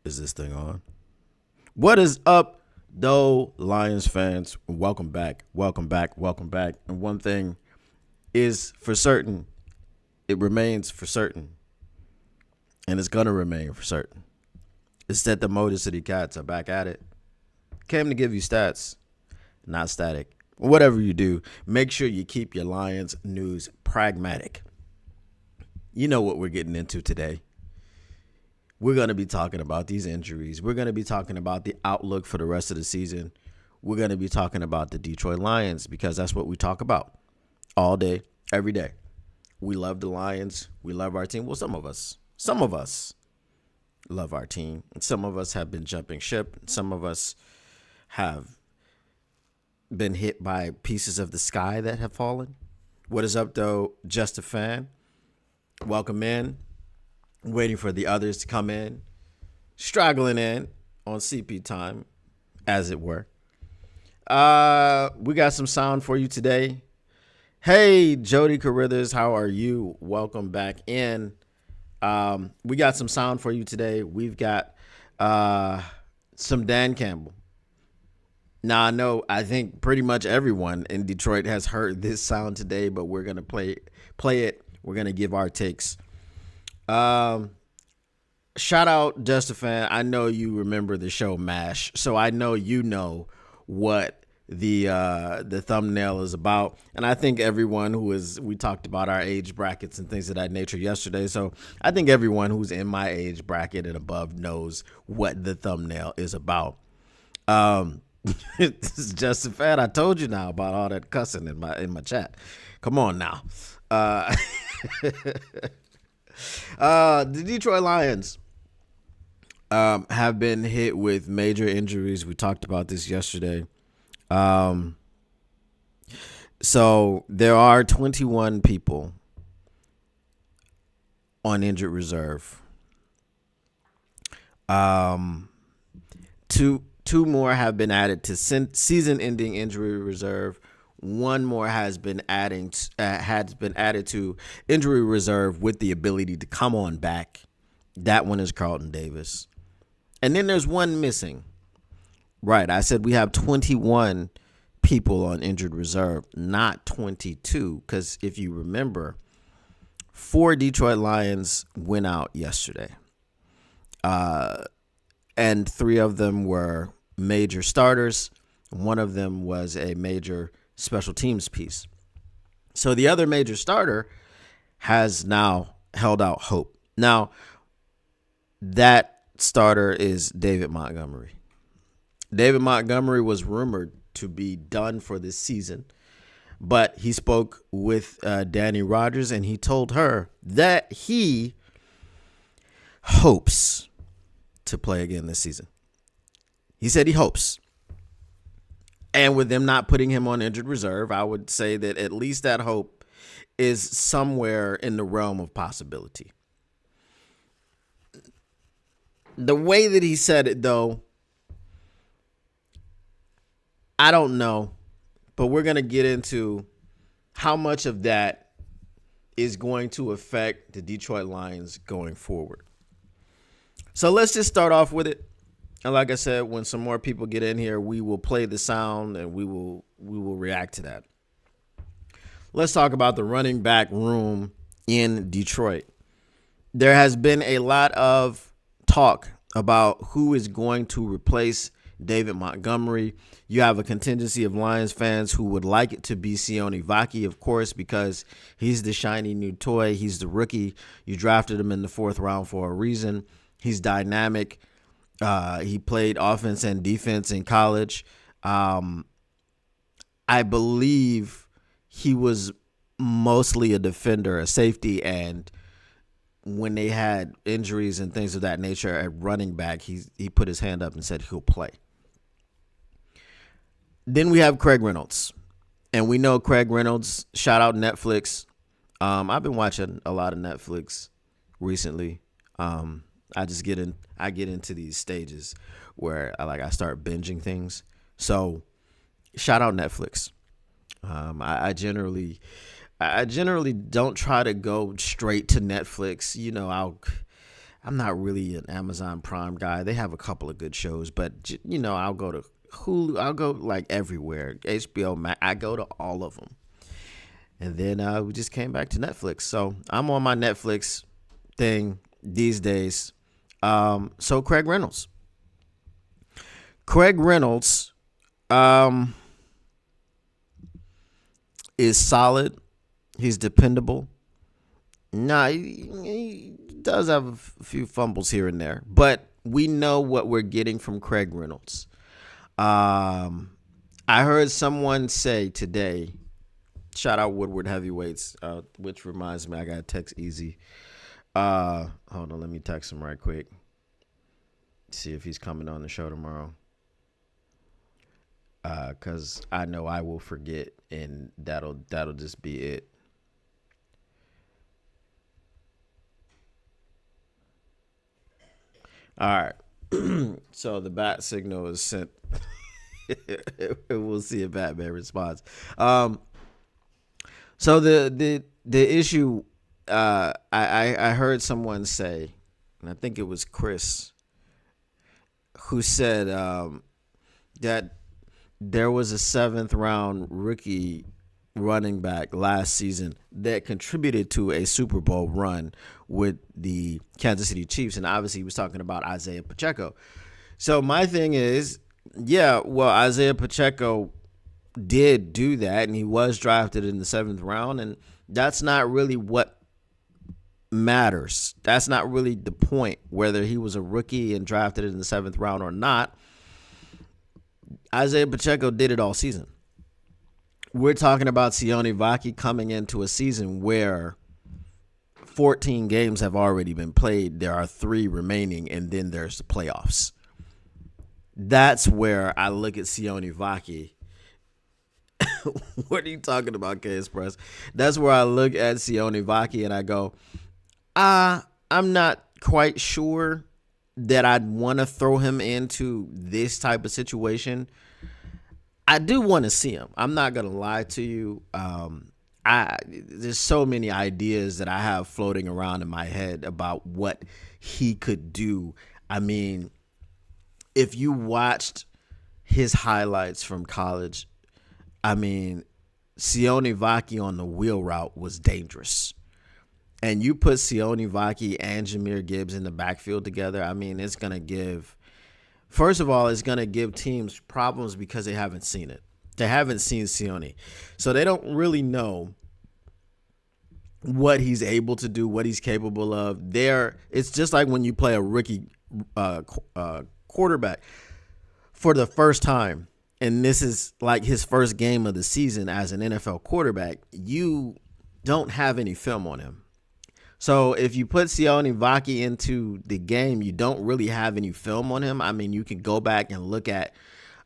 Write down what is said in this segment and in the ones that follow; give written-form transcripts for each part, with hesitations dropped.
Is this thing on? What is up, though, Lions fans? Welcome back. Welcome back. Welcome back. And one thing is for certain, it remains for certain, and it's going to remain for certain. It's that the Motor City Cats are back at it. Came to give you stats, not static. Whatever you do, make sure you keep your Lions news pragmatic. You know what we're getting into today. We're going to be talking about these injuries. We're going to be talking about the outlook for the rest of the season. We're going to be talking about the Detroit Lions because that's what we talk about all day, every day. We love the Lions. We love our team. Well, some of us love our team. And some of us have been jumping ship. Some of us have been hit by pieces of the sky that have fallen. What is up, though? Just a fan. Welcome in. Waiting for the others to come in. Straggling in on CP time, as it were. We got some sound for you today. Hey, Jody Carruthers, how are you? Welcome back in. We got some sound for you today. We've got some Dan Campbell. Now, I think pretty much everyone in Detroit has heard this sound today, but we're going to play it. We're going to give our takes. Shout out Just a Fan. I know you remember the show MASH, so I know you know what the thumbnail is about. And I think everyone we talked about our age brackets and things of that nature yesterday. So I think everyone who's in my age bracket and above knows what the thumbnail is about. This is Just a Fan. I told you now about all that cussing in my chat. Come on now. The Detroit Lions have been hit with major injuries. We talked about this yesterday. So there are 21 people on injured reserve. Two more have been added to season-ending injury reserve. One more has been added to injury reserve with the ability to come on back. That one is Carlton Davis. And then there's one missing. Right, I said we have 21 people on injured reserve, not 22, because if you remember, 4 Detroit Lions went out yesterday. And 3 of them were major starters. One of them was a major special teams piece. So the other major starter has now held out hope. Now, that starter is David Montgomery. David Montgomery was rumored to be done for this season, but he spoke with Danny Rogers, and he told her that he hopes to play again this season. He said he hopes. And with them not putting him on injured reserve, I would say that at least that hope is somewhere in the realm of possibility. The way that he said it, though, I don't know. But we're going to get into how much of that is going to affect the Detroit Lions going forward. So let's just start off with it. And like I said, when some more people get in here, we will play the sound and we will react to that. Let's talk about the running back room in Detroit. There has been a lot of talk about who is going to replace David Montgomery. You have a contingency of Lions fans who would like it to be Sione Vaki, of course, because he's the shiny new toy. He's the rookie. You drafted him in the 4th round for a reason. He's dynamic. He played offense and defense in college. I believe he was mostly a defender, a safety, and when they had injuries and things of that nature at running back, he put his hand up and said he'll play. Then we have Craig Reynolds, and we know Craig Reynolds. Shout out Netflix. I've been watching a lot of Netflix recently. I get into these stages where I start binging things. So shout out Netflix. I generally don't try to go straight to Netflix. You know, I'm not really an Amazon Prime guy. They have a couple of good shows, but I'll go to Hulu. I'll go like everywhere. HBO Max. I go to all of them. And then we just came back to Netflix. So I'm on my Netflix thing these days. So Craig Reynolds. Craig Reynolds is solid. He's dependable. Nah, he does have a few fumbles here and there, but we know what we're getting from Craig Reynolds. I heard someone say today, shout out Woodward Heavyweights, which reminds me, I got to text Easy. Hold on, let me text him right quick. See if he's coming on the show tomorrow. Because I know I will forget, and that'll just be it. All right. So the bat signal is sent. We'll see if Batman responds. So the issue, I heard someone say, and I think it was Chris, who said that there was a 7th round rookie running back last season that contributed to a Super Bowl run with the Kansas City Chiefs. And obviously he was talking about Isaiah Pacheco. So my thing is, yeah, well, Isaiah Pacheco did do that, and he was drafted in the 7th round, and that's not really what matters. That's not really the point, whether he was a rookie and drafted in the 7th round or not. Isaiah Pacheco did it all season. We're talking about Sione Vaki coming into a season where 14 games have already been played. There are 3 remaining, and then there's the playoffs. That's where I look at Sione Vaki. What are you talking about, K-Express? That's where I look at Sione Vaki and I go, I'm not quite sure that I'd want to throw him into this type of situation. I do want to see him. I'm not going to lie to you. There's so many ideas that I have floating around in my head about what he could do. I mean, if you watched his highlights from college, I mean, Sione Vaki on the wheel route was dangerous. And you put Sione Vaki and Jahmyr Gibbs in the backfield together, I mean, it's going to give, first of all, it's going to give teams problems because they haven't seen it. They haven't seen Sione. So they don't really know what he's able to do, what he's capable of. It's just like when you play a rookie quarterback for the first time, and this is like his first game of the season as an NFL quarterback, you don't have any film on him. So if you put Sione Vaki into the game, you don't really have any film on him. I mean, you can go back and look at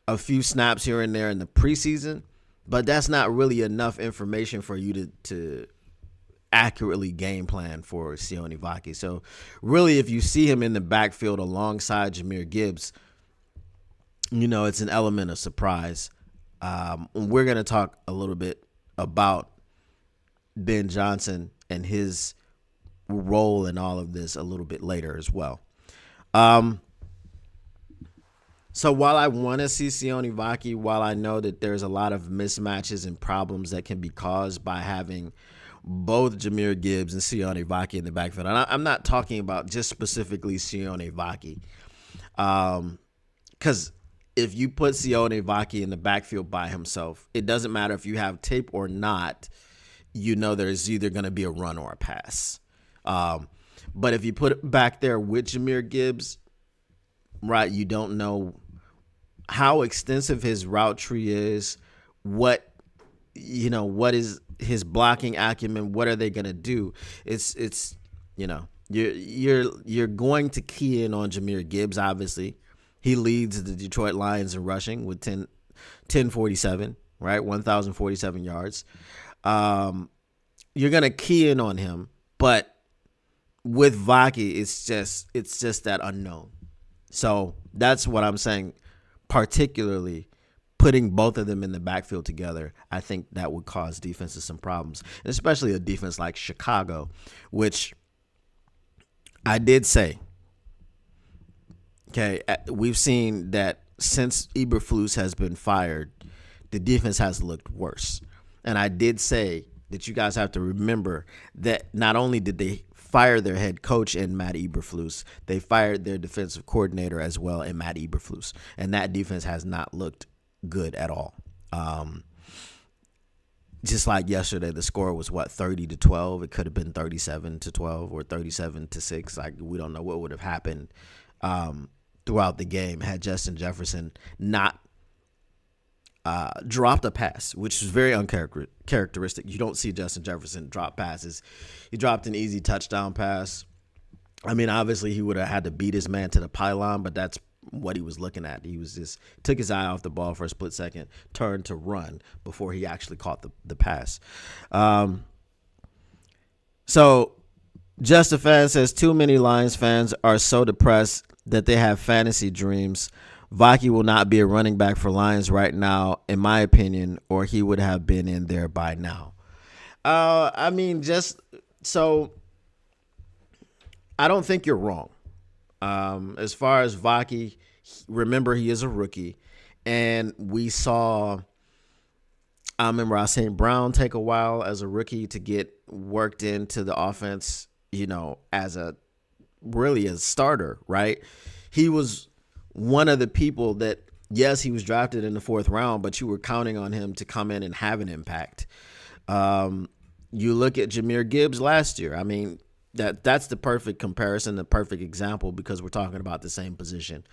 a few snaps here and there in the preseason, but that's not really enough information for you to accurately game plan for Sione Vaki. So really, if you see him in the backfield alongside Jahmyr Gibbs, it's an element of surprise. We're going to talk a little bit about Ben Johnson and his role in all of this a little bit later as well. So while I want to see Sione Vaki, while I know that there's a lot of mismatches and problems that can be caused by having both Jahmyr Gibbs and Sione Vaki in the backfield, and I'm not talking about just specifically Sione Vaki, because if you put Sione Vaki in the backfield by himself, it doesn't matter if you have tape or not, there's either going to be a run or a pass. But if you put it back there with Jahmyr Gibbs, right, you don't know how extensive his route tree is, what is his blocking acumen, what are they going to do? You're going to key in on Jahmyr Gibbs, obviously. He leads the Detroit Lions in rushing with 1047, right? 1,047 yards. You're going to key in on him, but with Vaki, it's just that unknown. So that's what I'm saying, particularly putting both of them in the backfield together. I think that would cause defenses some problems, and especially a defense like Chicago, which I did say Okay, we've seen that since Eberflus has been fired, the defense has looked worse. And I did say that you guys have to remember that not only did they fire their head coach in Matt Eberflus, they fired their defensive coordinator as well in Matt Eberflus. And that defense has not looked good at all. Just like yesterday, the score was 30-12. It could have been 37-12 or 37-6. Like, we don't know what would have happened throughout the game had Justin Jefferson not dropped a pass, which is very uncharacteristic. You don't see Justin Jefferson drop passes. He dropped an easy touchdown pass. I mean, obviously he would have had to beat his man to the pylon, but that's what he was looking at. He was just took his eye off the ball for a split second, turned to run before he actually caught the pass. So Just Fan says too many Lions fans are so depressed that they have fantasy dreams. Vaki will not be a running back for Lions right now, in my opinion, or he would have been in there by now. I mean, just so I don't think you're wrong. As far as Vaki, remember he is a rookie, and we saw Amon-Ra St. Brown take a while as a rookie to get worked into the offense, as a starter, right? He was one of the people that, yes, he was drafted in the 4th round, but you were counting on him to come in and have an impact. You look at Jahmyr Gibbs last year. I mean, that's the perfect comparison, the perfect example, because we're talking about the same position.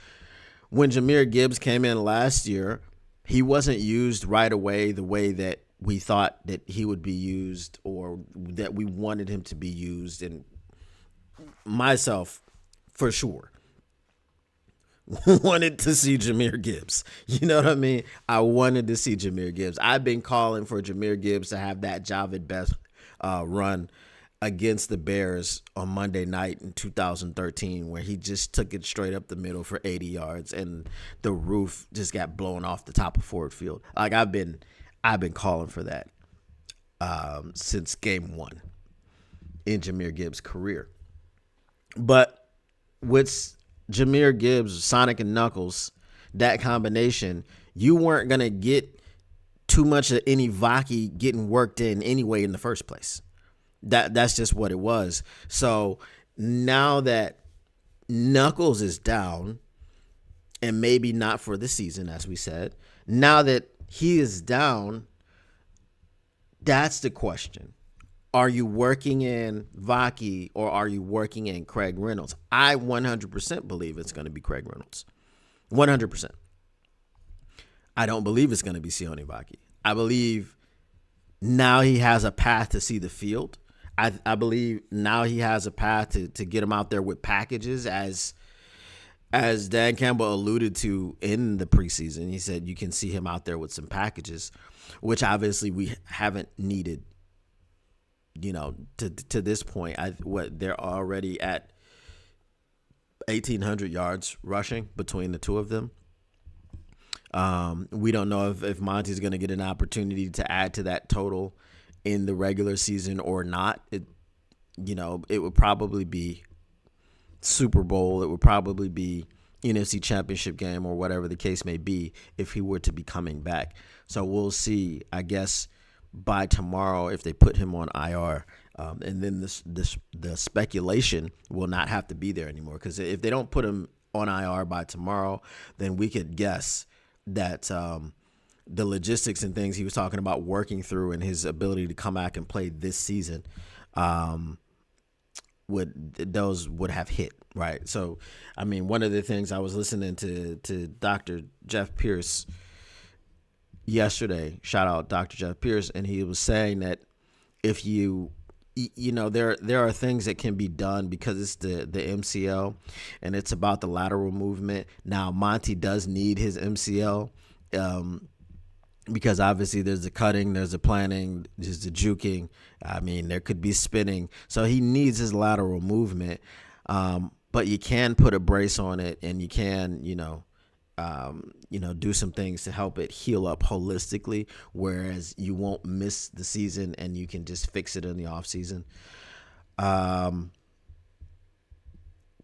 When Jahmyr Gibbs came in last year, he wasn't used right away the way that we thought that he would be used or that we wanted him to be used. And myself, for sure, wanted to see Jahmyr Gibbs. You know what I mean? I wanted to see Jahmyr Gibbs. I've been calling for Jahmyr Gibbs to have that Javid Best run against the Bears on Monday night in 2013, where he just took it straight up the middle for 80 yards and the roof just got blown off the top of Ford Field. Like, I've been calling for that since game 1 in Jahmyr Gibbs' career. But with Jahmyr Gibbs, Sonic and Knuckles, that combination, you weren't going to get too much of any Vaki getting worked in anyway in the first place. That's just what it was. So now that Knuckles is down, and maybe not for the season, as we said, now that he is down, that's the question. Are you working in Vaki or are you working in Craig Reynolds? I 100% believe it's going to be Craig Reynolds. 100%. I don't believe it's going to be Sione Vaki. I believe now he has a path to see the field. I believe now he has a path to get him out there with packages, as Dan Campbell alluded to in the preseason. He said you can see him out there with some packages, which obviously we haven't needed, to this point. They're already at 1,800 yards rushing between the two of them. We don't know if Monty's going to get an opportunity to add to that total in the regular season or not. It would probably be Super Bowl. It would probably be NFC Championship game or whatever the case may be if he were to be coming back. So we'll see, I guess, by tomorrow if they put him on IR. And then the speculation will not have to be there anymore, because if they don't put him on IR by tomorrow, then we could guess that the logistics and things he was talking about working through and his ability to come back and play this season would have hit, right? So, I mean, one of the things I was listening to Dr. Jeff Pierce yesterday, shout out Dr. Jeff Pierce, and he was saying that if there are things that can be done because it's the MCL and it's about the lateral movement. Now, Monty does need his MCL because obviously there's the cutting, there's the planning, there's the juking. I mean, there could be spinning. So he needs his lateral movement. But you can put a brace on it, and you can, do some things to help it heal up holistically, whereas you won't miss the season and you can just fix it in the off season.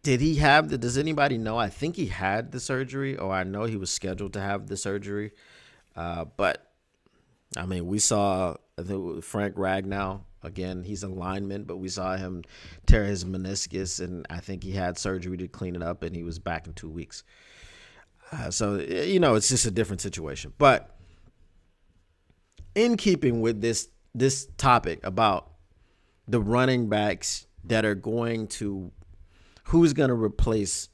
does anybody know? I think he had the surgery, or I know he was scheduled to have the surgery. But I mean, we saw Frank Ragnow again. He's a lineman, but we saw him tear his meniscus, and I think he had surgery to clean it up, and he was back in 2 weeks. So it's just a different situation. But in keeping with this topic about the running backs that are going to, who's going to replace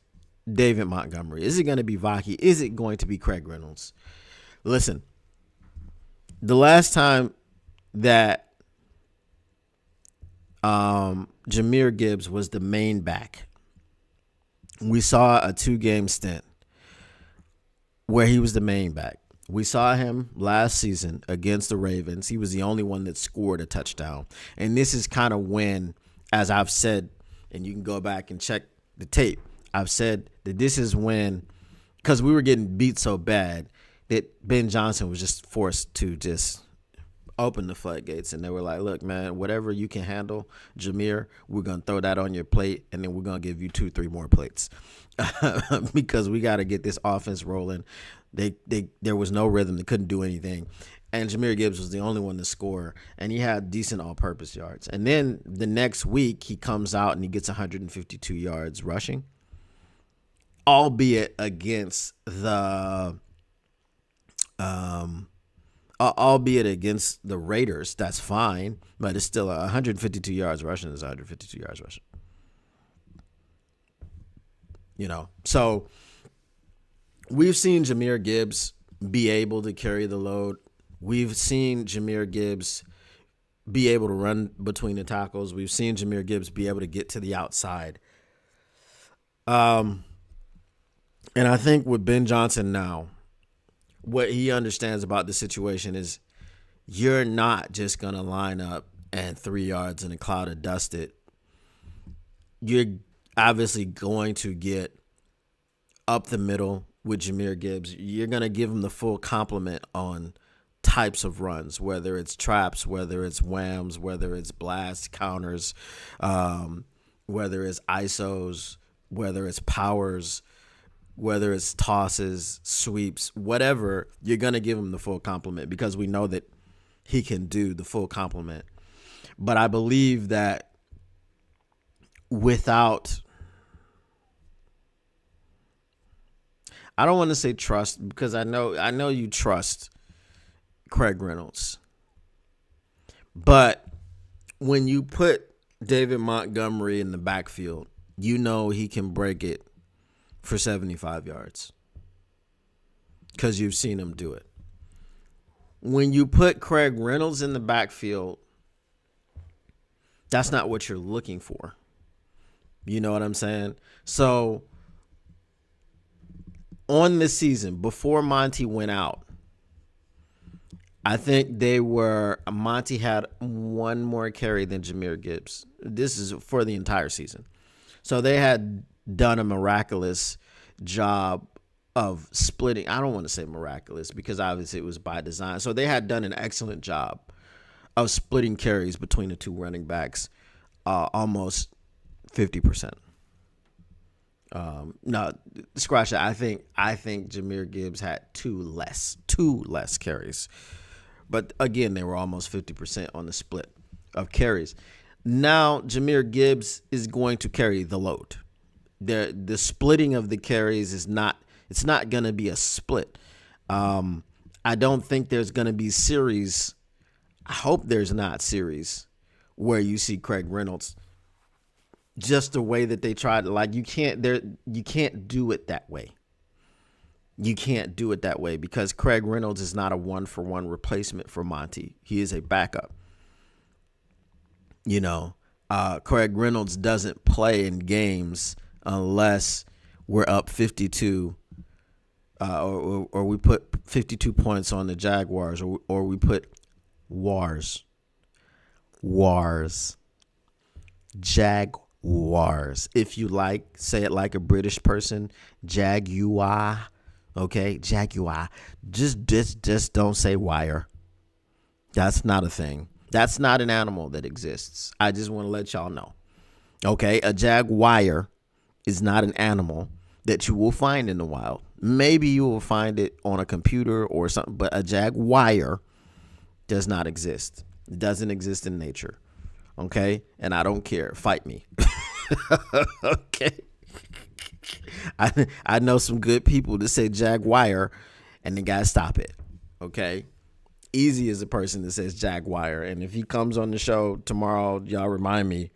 David Montgomery? Is it going to be Vaki? Is it going to be Craig Reynolds? Listen, the last time that Jahmyr Gibbs was the main back, we saw a 2-game stint where he was the main back. We saw him last season against the Ravens. He was the only one that scored a touchdown. And this is kind of when, as I've said, and you can go back and check the tape, I've said that this is when, because we were getting beat so bad, that Ben Johnson was just forced to just open the floodgates. And they were like, look, man, whatever you can handle, Jahmyr, we're going to throw that on your plate, and then we're going to give you 2-3 more plates because we got to get this offense rolling. There was no rhythm. They couldn't do anything. And Jahmyr Gibbs was the only one to score, and he had decent all-purpose yards. And then the next week, he comes out and he gets 152 yards rushing, albeit against the Raiders. That's fine, but it's still 152 yards rushing is 152 yards rushing. So we've seen Jahmyr Gibbs be able to carry the load. We've seen Jahmyr Gibbs be able to run between the tackles. We've seen Jahmyr Gibbs be able to get to the outside. And I think with Ben Johnson now, what he understands about the situation is you're not just going to line up and 3 yards in a cloud of dust it. You're obviously going to get up the middle with Jahmyr Gibbs. You're going to give him the full complement on types of runs, whether it's traps, whether it's whams, whether it's blast counters, whether it's ISOs, whether it's powers, whether it's tosses, sweeps, whatever. You're going to give him the full complement because we know that he can do the full complement. But I believe that without, I don't want to say trust, because I know you trust Craig Reynolds. But when you put David Montgomery in the backfield, you know he can break it for 75 yards because you've seen him do it. When you put Craig Reynolds in the backfield, that's not what you're looking for. You know what I'm saying? So on this season, before Monty went out, I think Monty had one more carry than Jahmyr Gibbs. This is for the entire season. So they had done a miraculous job of splitting. I don't want to say miraculous because obviously it was by design. So they had done an excellent job of splitting carries between the two running backs, almost 50%. No, scratch that. I think Jahmyr Gibbs had two less carries. But again, they were almost 50% on the split of carries. Now Jahmyr Gibbs is going to carry the load. The splitting of the carries is not going to be a split. I don't think there's going to be series. I hope there's not series where you see Craig Reynolds. Just the way that they tried, like you can't do it that way. You can't do it that way because Craig Reynolds is not a 1-for-1 replacement for Monty. He is a backup. Craig Reynolds doesn't play in games unless we're up 52 or we put 52 points on the Jaguars or we put Jaguars. If you like, say it like a British person, Jaguar. Okay, Jaguar. Just don't say wire. That's not a thing. That's not an animal that exists. I just want to let y'all know. Okay, a jaguar is not an animal that you will find in the wild. Maybe you will find it on a computer or something, but a jaguar does not exist. It doesn't exist in nature. Okay? And I don't care. Fight me. Okay? I know some good people that say jaguar and they gotta stop it. Okay? Easy is a person that says jaguar. And if he comes on the show tomorrow, y'all remind me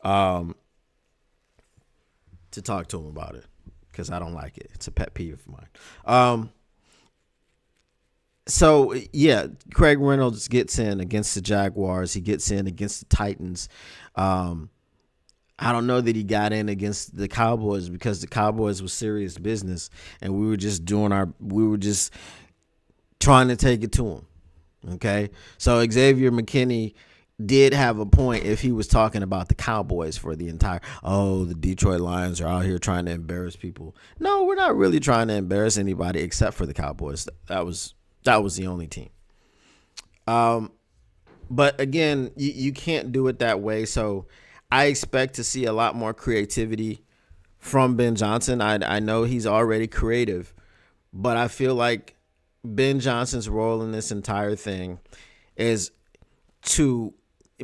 to talk to him about it, because I don't like it. It's a pet peeve of mine. So, yeah, Craig Reynolds gets in against the Jaguars. He gets in against the Titans. I don't know that he got in against the Cowboys, because the Cowboys was serious business, and we were just trying to take it to him. Okay? So Xavier McKinney did have a point if he was talking about the Cowboys for the entire, the Detroit Lions are out here trying to embarrass people. No, we're not really trying to embarrass anybody except for the Cowboys. That was the only team. But again, you can't do it that way. So I expect to see a lot more creativity from Ben Johnson. I know he's already creative, but I feel like Ben Johnson's role in this entire thing is to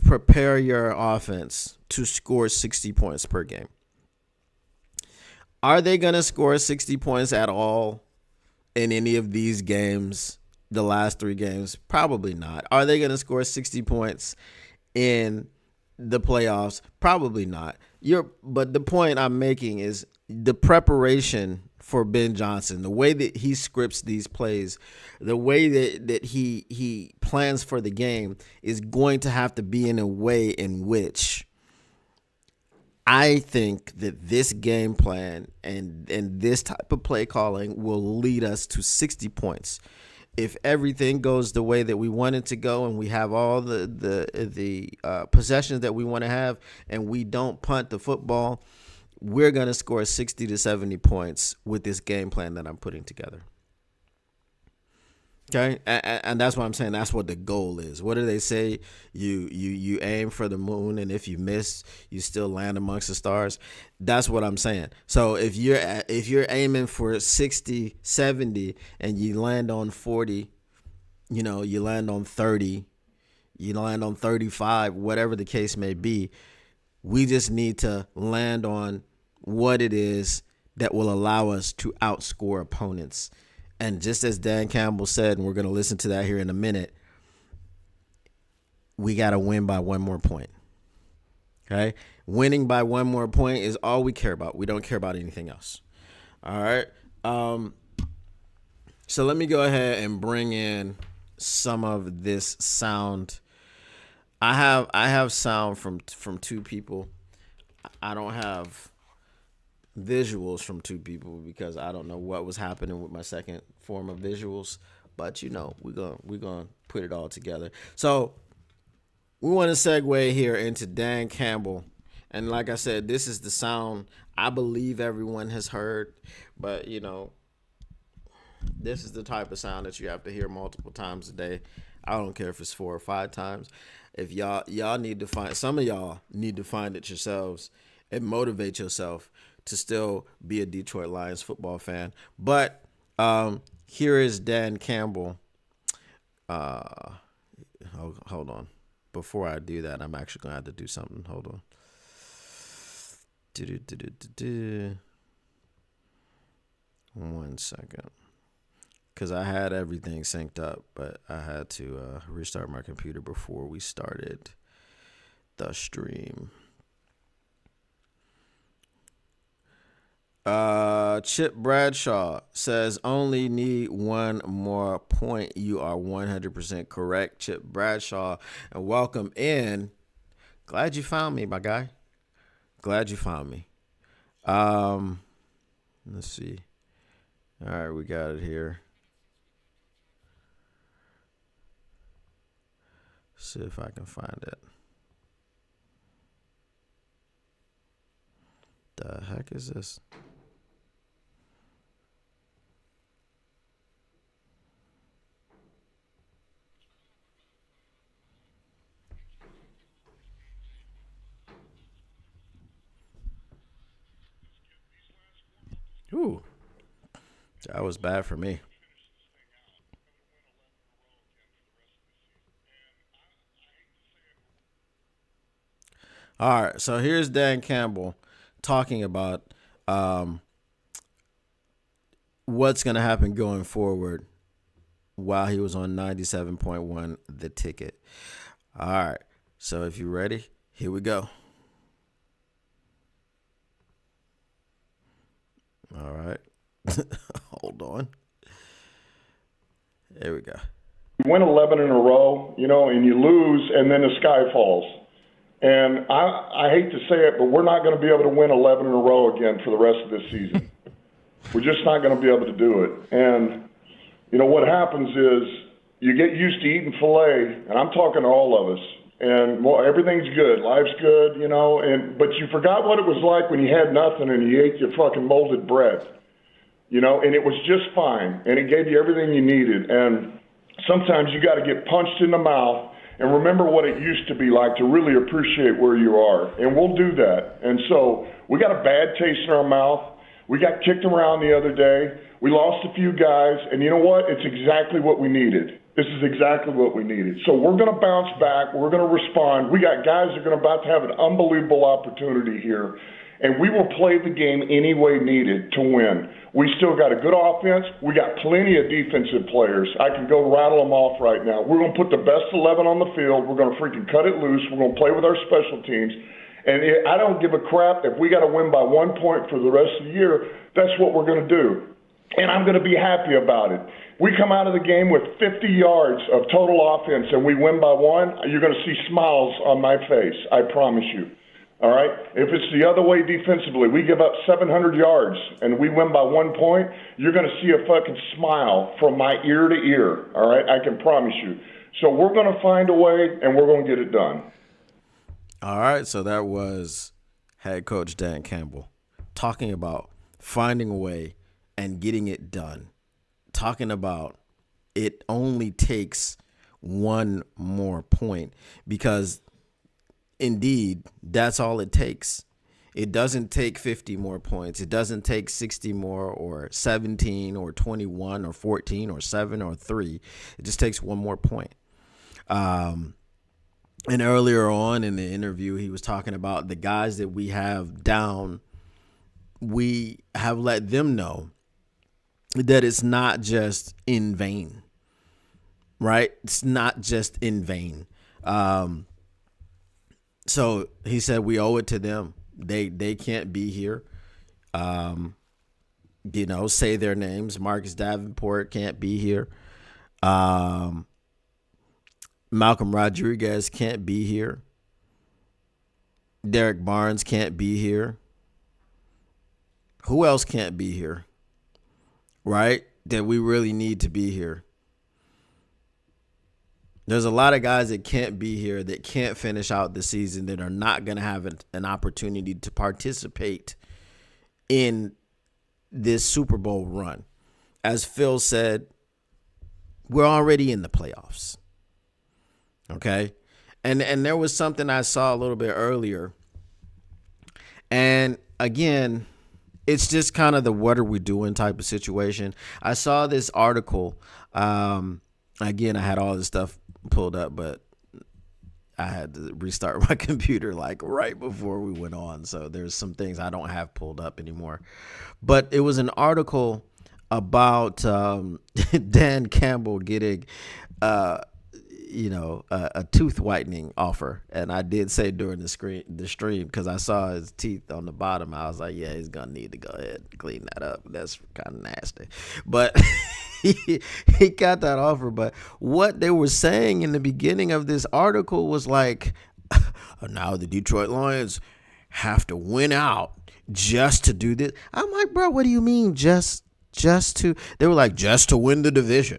prepare your offense to score 60 points per game. Are they going to score 60 points at all in any of these games, the last 3 games? Probably not. Are they going to score 60 points in the playoffs? Probably not. But the point I'm making is the preparation for Ben Johnson, the way that he scripts these plays, the way that he plans for the game is going to have to be in a way in which I think that this game plan and this type of play calling will lead us to 60 points. If everything goes the way that we want it to go, and we have all the possessions that we want to have, and we don't punt the football, we're going to score 60 to 70 points with this game plan that I'm putting together. Okay, and that's what I'm saying. That's what the goal is. What do they say? You aim for the moon, and if you miss, you still land amongst the stars. That's what I'm saying. So if you're aiming for 60, 70, and you land on 40, you land on 30, you land on 35, whatever the case may be, we just need to land on what it is that will allow us to outscore opponents. And just as Dan Campbell said, and we're going to listen to that here in a minute, we got to win by 1 more point. Okay? Winning by 1 more point is all we care about. We don't care about anything else. All right? So let me go ahead and bring in some of this sound. I have sound from 2 people. I don't have visuals from 2 people because I don't know what was happening with my second form of visuals, but we're gonna put it all together. So we want to segue here into Dan Campbell, and like I said, this is the sound I believe everyone has heard, but this is the type of sound that you have to hear multiple times a day. I don't care if it's 4 or 5 times. If y'all need to find, some of y'all need to find it yourselves and motivate yourself to still be a Detroit Lions football fan. But here is Dan Campbell. Hold on. Before I do that, I'm actually going to have to do something. Hold on. One second. Because I had everything synced up, but I had to restart my computer before we started the stream. Chip Bradshaw says only need 1 more point. You are 100% correct, Chip Bradshaw, and welcome in. Glad you found me, my guy. Glad you found me. Let's see. All right, we got it here. See if I can find it. The heck is this? Ooh, that was bad for me. All right, so here's Dan Campbell talking about um, what's going to happen going forward while he was on 97.1 The Ticket. All right, so if you're ready, here we go. All right. Hold on. There we go. You win 11 in a row, and you lose, and then the sky falls. And I hate to say it, but we're not going to be able to win 11 in a row again for the rest of this season. We're just not going to be able to do it. And, what happens is you get used to eating filet, and I'm talking to all of us, and everything's good. Life's good, but you forgot what it was like when you had nothing and you ate your fucking molded bread, and it was just fine, and it gave you everything you needed. And sometimes you got to get punched in the mouth and remember what it used to be like to really appreciate where you are. And we'll do that. And so we got a bad taste in our mouth. We got kicked around the other day. We lost a few guys. And you know what? It's exactly what we needed. This is exactly what we needed. So we're going to bounce back. We're going to respond. We got guys that are about to have an unbelievable opportunity here. And we will play the game any way needed to win. We still got a good offense. We got plenty of defensive players. I can go rattle them off right now. We're going to put the best 11 on the field. We're going to freaking cut it loose. We're going to play with our special teams. And I don't give a crap if we got to win by 1 point for the rest of the year. That's what we're going to do. And I'm going to be happy about it. We come out of the game with 50 yards of total offense and we win by 1, you're going to see smiles on my face. I promise you. All right? If it's the other way defensively, we give up 700 yards and we win by 1 point, you're going to see a fucking smile from my ear to ear. All right? I can promise you. So we're going to find a way and we're going to get it done. All right. So that was head coach Dan Campbell talking about finding a way and getting it done. Talking about it only takes one more point because indeed, that's all it takes. It doesn't take 50 more points. It doesn't take 60 more or 17 or 21 or 14 or 7 or 3. It just takes one more point. And earlier on in the interview, he was talking about the guys that we have down. We have let them know that it's not just in vain, right? It's not just in vain. So he said we owe it to them. They can't be here. Say their names. Marcus Davenport can't be here. Malcolm Rodriguez can't be here. Derek Barnes can't be here. Who else can't be here? Right? That we really need to be here. There's a lot of guys that can't be here, that can't finish out the season, that are not going to have an opportunity to participate in this Super Bowl run. As Phil said, we're already in the playoffs. Okay? And there was something I saw a little bit earlier. And again, it's just kind of the what are we doing type of situation. I saw this article. Again, I had all this stuff pulled up, but I had to restart my computer like right before we went on. So there's some things I don't have pulled up anymore. But it was an article about Dan Campbell getting a tooth whitening offer. And I did say during the stream, because I saw his teeth on the bottom, I was like, yeah, he's going to need to go ahead and clean that up. That's kind of nasty. But he got that offer. But what they were saying in the beginning of this article was like, now the Detroit Lions have to win out just to do this. I'm like, bro, what do you mean just to? They were like, just to win the division,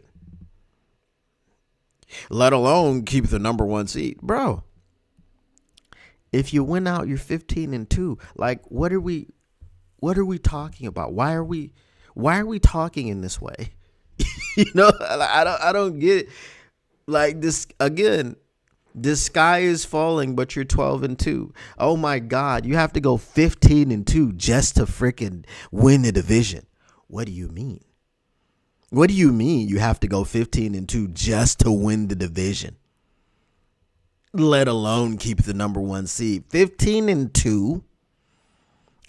let alone keep the number 1 seed. Bro, if you win out, you're 15-2. Like, what are we talking about? Why are we talking in this way? I don't get it. Like this again. The sky is falling, but you're 12-2. Oh my God, you have to go 15-2 just to freaking win the division. What do you mean? What do you mean you have to go 15-2 just to win the division? Let alone keep the number 1 seed. 15-2.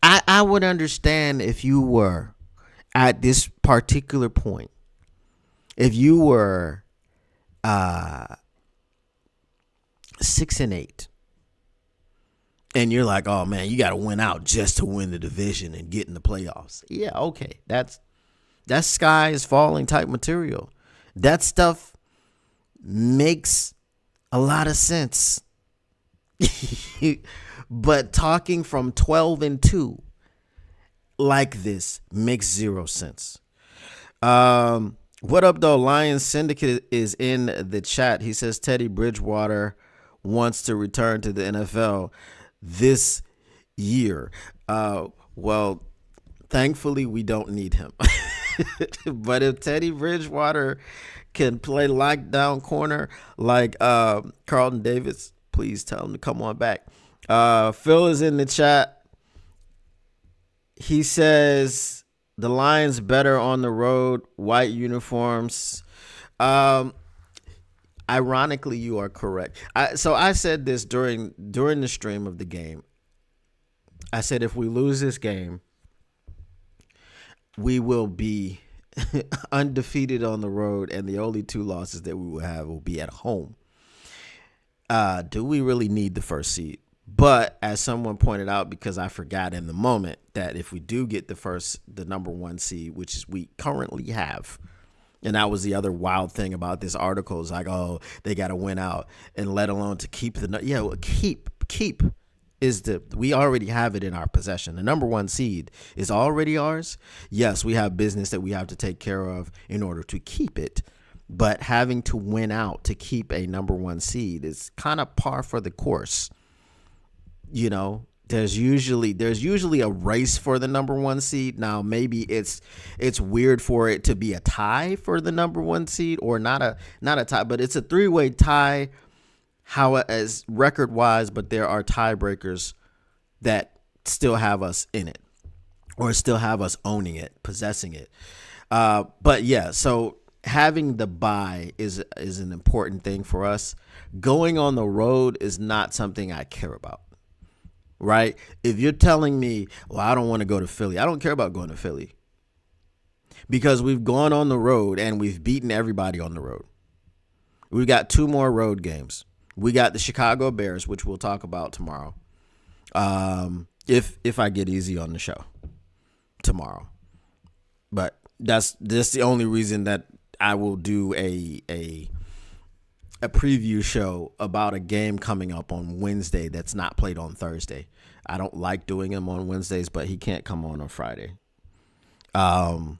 I would understand if you were at this particular point. If you were 6-8, and you're like, oh man, you got to win out just to win the division and get in the playoffs. Yeah, okay, that's sky is falling type material. That stuff makes a lot of sense. But talking from 12-2 like this makes zero sense. What up, though? Lions Syndicate is in the chat. He says Teddy Bridgewater wants to return to the NFL this year. Well, thankfully, we don't need him. But if Teddy Bridgewater can play lockdown corner like Carlton Davis, please tell him to come on back. Phil is in the chat. He says the Lions better on the road, white uniforms. Ironically, you are correct. So I said this during the stream of the game. I said if we lose this game, we will be undefeated on the road, and the only 2 losses that we will have will be at home. Do we really need the first seed? But as someone pointed out, because I forgot in the moment, that if we do get the number 1 seed, which is we currently have, and that was the other wild thing about this article, is like, oh, they got to win out, and let alone to keep keep is we already have it in our possession. The number 1 seed is already ours. Yes, we have business that we have to take care of in order to keep it. But having to win out to keep a number 1 seed is kind of par for the course. You know, there's usually a race for the number 1 seed. Now, maybe it's weird for it to be a tie for the number 1 seed, or not a tie, but it's a 3-way tie. How as record wise, but there are tiebreakers that still have us in it, or still have us owning it, possessing it. But yeah, so having the bye is an important thing for us. Going on the road is not something I care about. Right? If you're telling me, well, I don't want to go to Philly, I don't care about going to Philly, because we've gone on the road and we've beaten everybody on the road. We've got 2 more road games. We got the Chicago Bears, which we'll talk about tomorrow. If I get easy on the show tomorrow. But that's the only reason that I will do a preview show about a game coming up on Wednesday that's not played on Thursday. I don't like doing them on Wednesdays, but he can't come on Friday. So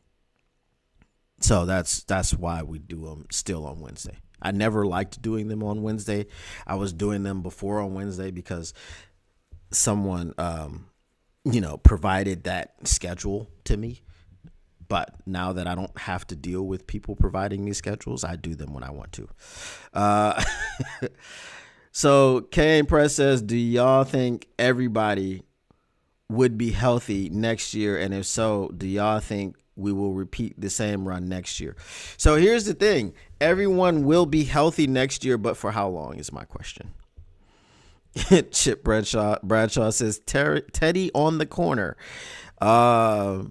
that's why we do them still on Wednesday. I never liked doing them on Wednesday. I was doing them before on Wednesday because someone, provided that schedule to me. But now that I don't have to deal with people providing me schedules, I do them when I want to. So Kane Press says, do y'all think everybody would be healthy next year? And if so, do y'all think we will repeat the same run next year? So here's the thing. Everyone will be healthy next year, but for how long is my question. Chip Bradshaw says, Teddy on the corner. I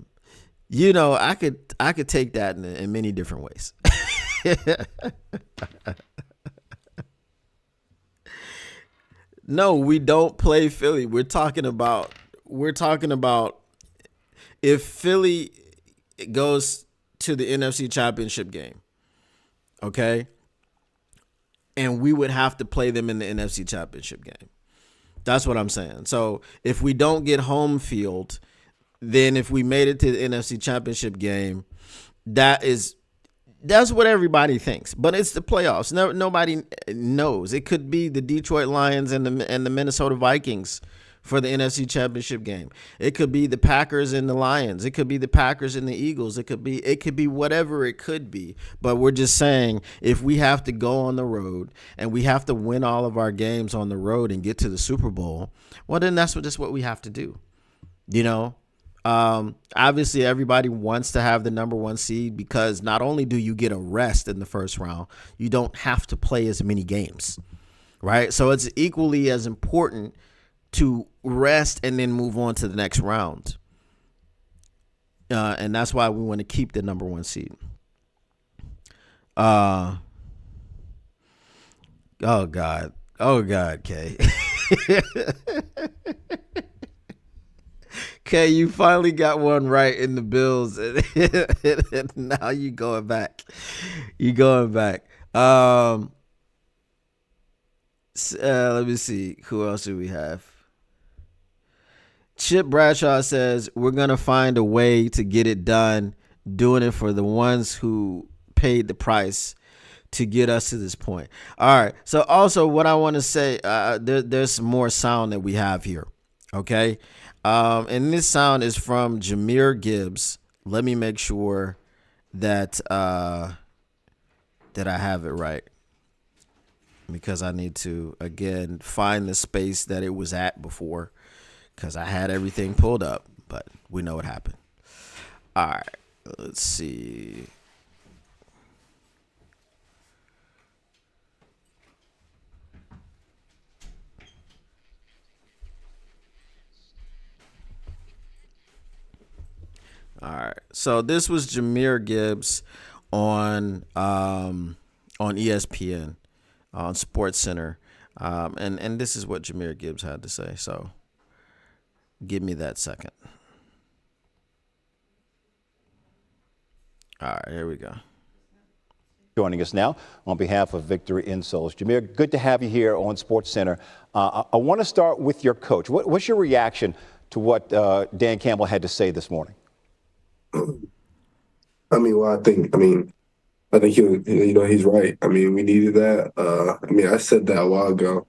could take that in many different ways. No, we don't play Philly. We're talking about if Philly goes to the NFC Championship game, okay? And we would have to play them in the NFC Championship game. That's what I'm saying. So if we don't get home field, then if we made it to the NFC Championship game, that's what everybody thinks. But it's the playoffs. Nobody knows. It could be the Detroit Lions and the Minnesota Vikings for the NFC Championship game. It could be the Packers and the Lions. It could be the Packers and the Eagles. It could be whatever it could be. But we're just saying, if we have to go on the road and we have to win all of our games on the road and get to the Super Bowl, well, then that's just what we have to do. You know, obviously everybody wants to have the number one seed because not only do you get a rest in the first round, you don't have to play as many games, right? So it's equally as important to rest and then move on to the next round. And that's why we want to keep the number one seed. Oh God, Kay. Kay, you finally got one right in the Bills, and now you going back. Let me see. Who else do we have? Chip Bradshaw says, we're going to find a way to get it done, doing it for the ones who paid the price to get us to this point. All right. So also what I want to say, there's some more sound that we have here. Okay. And this sound is from Jahmyr Gibbs. Let me make sure that I have it right, because I need to, again, find the space that it was at before, because I had everything pulled up, but we know what happened. All right, let's see. All right, so this was Jahmyr Gibbs on ESPN, on Sports Center, and this is what Jahmyr Gibbs had to say. So give me that second. All right, here we go. Joining us now on behalf of Victory Insoles. Jahmyr, good to have you here on Sports Center. I want to start with your coach. What's your reaction to what Dan Campbell had to say this morning? I think he's right. I mean, we needed that. I said that a while ago.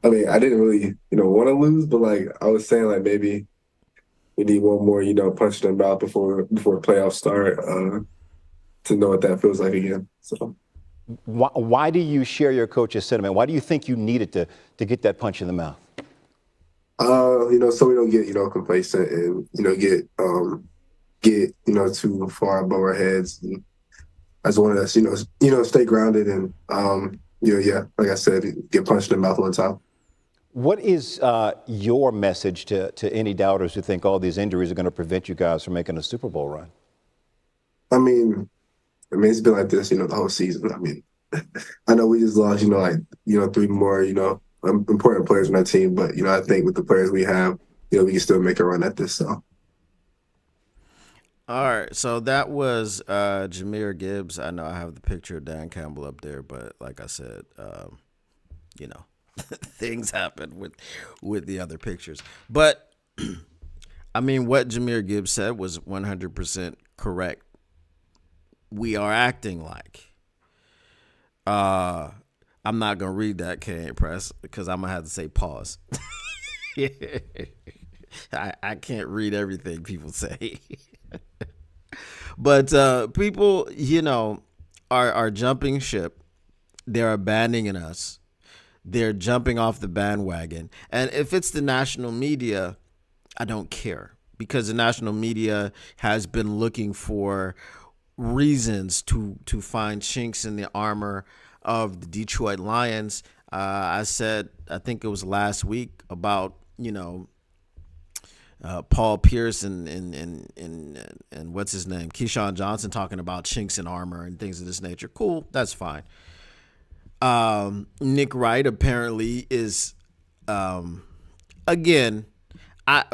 I mean, I didn't really, want to lose, but I was saying maybe we need one more, punch in the mouth before playoffs start to know what that feels like again. So, why do you share your coach's sentiment? Why do you think you needed to get that punch in the mouth? So we don't get complacent and get too far above our heads. And I just wanted us stay grounded and like I said, get punched in the mouth one time. What is your message to any doubters who think all these injuries are going to prevent you guys from making a Super Bowl run? I mean, it's been like this, the whole season. I mean, I know we just lost, three more, important players on that team, but I think with the players we have, we can still make a run at this. So. All right, so that was Jahmyr Gibbs. I know I have the picture of Dan Campbell up there, but like I said, things happen with the other pictures. But I mean, what Jahmyr Gibbs said was 100% correct. We are acting like. I'm not gonna read that, K Press, because I'm gonna have to say pause. I can't read everything people say. But people, are jumping ship. They're abandoning us. They're jumping off the bandwagon. And if it's the national media, I don't care, because the national media has been looking for reasons to find chinks in the armor of the Detroit Lions. I said, I think it was last week, about, Paul Pierce and what's his name, Keyshawn Johnson, talking about chinks in armor and things of this nature. Cool, that's fine. Nick Wright apparently is, again,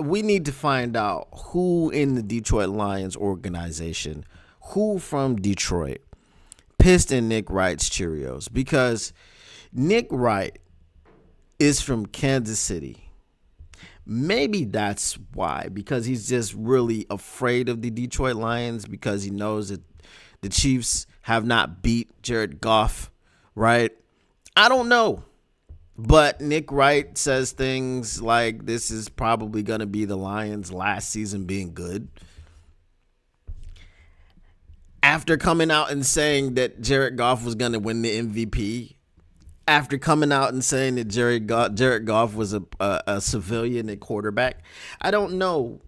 we need to find out who in the Detroit Lions organization, who from Detroit, pissed in Nick Wright's Cheerios, because Nick Wright is from Kansas City. Maybe that's why, because he's just really afraid of the Detroit Lions, because he knows that the Chiefs have not beat Jared Goff, right? I don't know. But Nick Wright says things like this is probably going to be the Lions' last season being good. After coming out and saying that Jared Goff was going to win the MVP, after coming out and saying that Jared Goff was a civilian at quarterback, I don't know.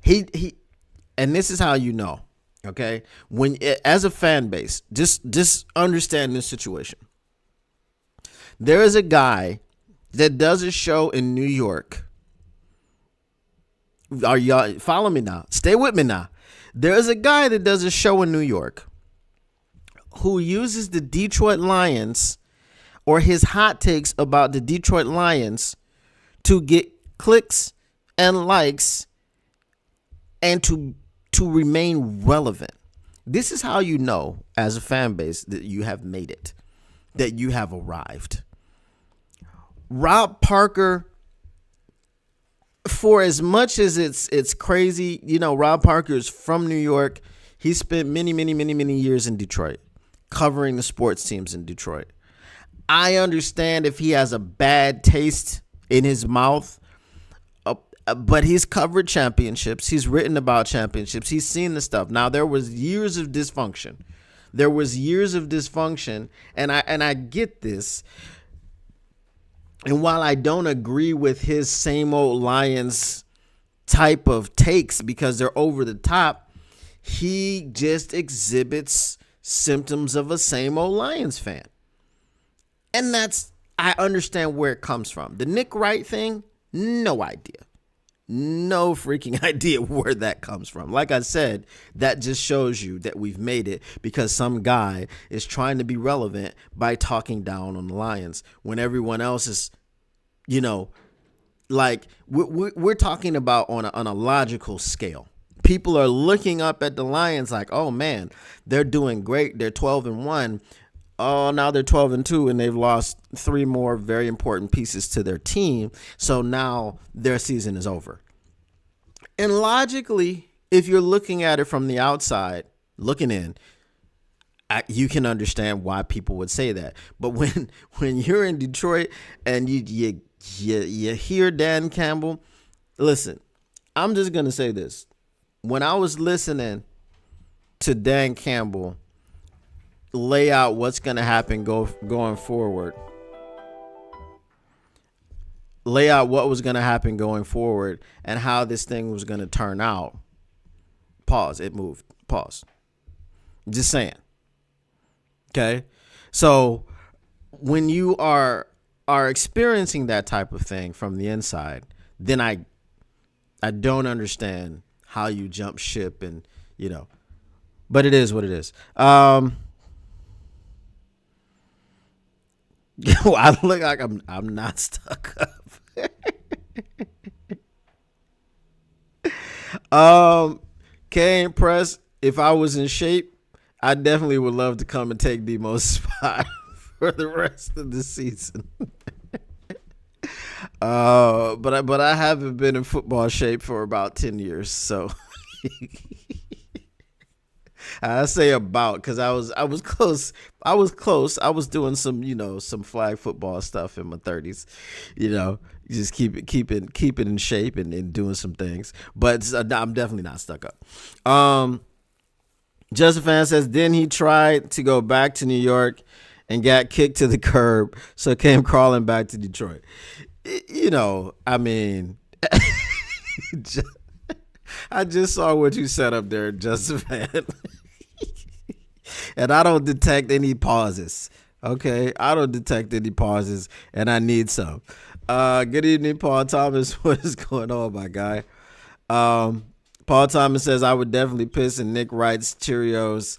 And this is how you know, okay? When as a fan base, just understand this situation. There is a guy that does a show in New York. Are y'all follow me now? Stay with me now. There is a guy that does a show in New York who uses the Detroit Lions or his hot takes about the Detroit Lions to get clicks and likes and to remain relevant. This is how you know as a fan base that you have made it, that you have arrived. Rob Parker, for as much as it's crazy, Rob Parker is from New York. He spent many years in Detroit covering the sports teams in Detroit. I understand if he has a bad taste in his mouth, but he's covered championships. He's written about championships. He's seen the stuff. Now, there was years of dysfunction. And I get this. And while I don't agree with his same old Lions type of takes because they're over the top, he just exhibits symptoms of a same old Lions fan. And I understand where it comes from. The Nick Wright thing, no idea. No freaking idea where that comes from. Like I said, that just shows you that we've made it because some guy is trying to be relevant by talking down on the Lions when everyone else is, like we're talking about on a logical scale. People are looking up at the Lions like, oh man, they're doing great. They're 12-1. Oh, now they're 12-2 and they've lost 3 more very important pieces to their team. So now their season is over. And logically, if you're looking at it from the outside, looking in, you can understand why people would say that. But when you're in Detroit and you hear Dan Campbell, listen, I'm just going to say this. When I was listening to Dan Campbell lay out what's going to happen going forward, lay out what was going to happen going forward and how this thing was going to turn out. Pause. It moved. Pause. Just saying. Okay. So when you are experiencing that type of thing from the inside, then I don't understand how you jump ship and, but it is what it is. I look like I'm not stuck up. K Press, if I was in shape, I definitely would love to come and take Demo's spot for the rest of the season. But I haven't been in football shape for about 10 years, so I say about because I was close. I was doing some flag football stuff in my 30s, just keep it in shape and doing some things. But I'm definitely not stuck up. Just a fan says, then he tried to go back to New York and got kicked to the curb, so came crawling back to Detroit. I mean, I just saw what you said up there, Just a fan. And I don't detect any pauses. Okay, I don't detect any pauses, and I need some. Good evening, Paul Thomas. What is going on, my guy? Paul Thomas says, I would definitely piss in Nick Wright's Cheerios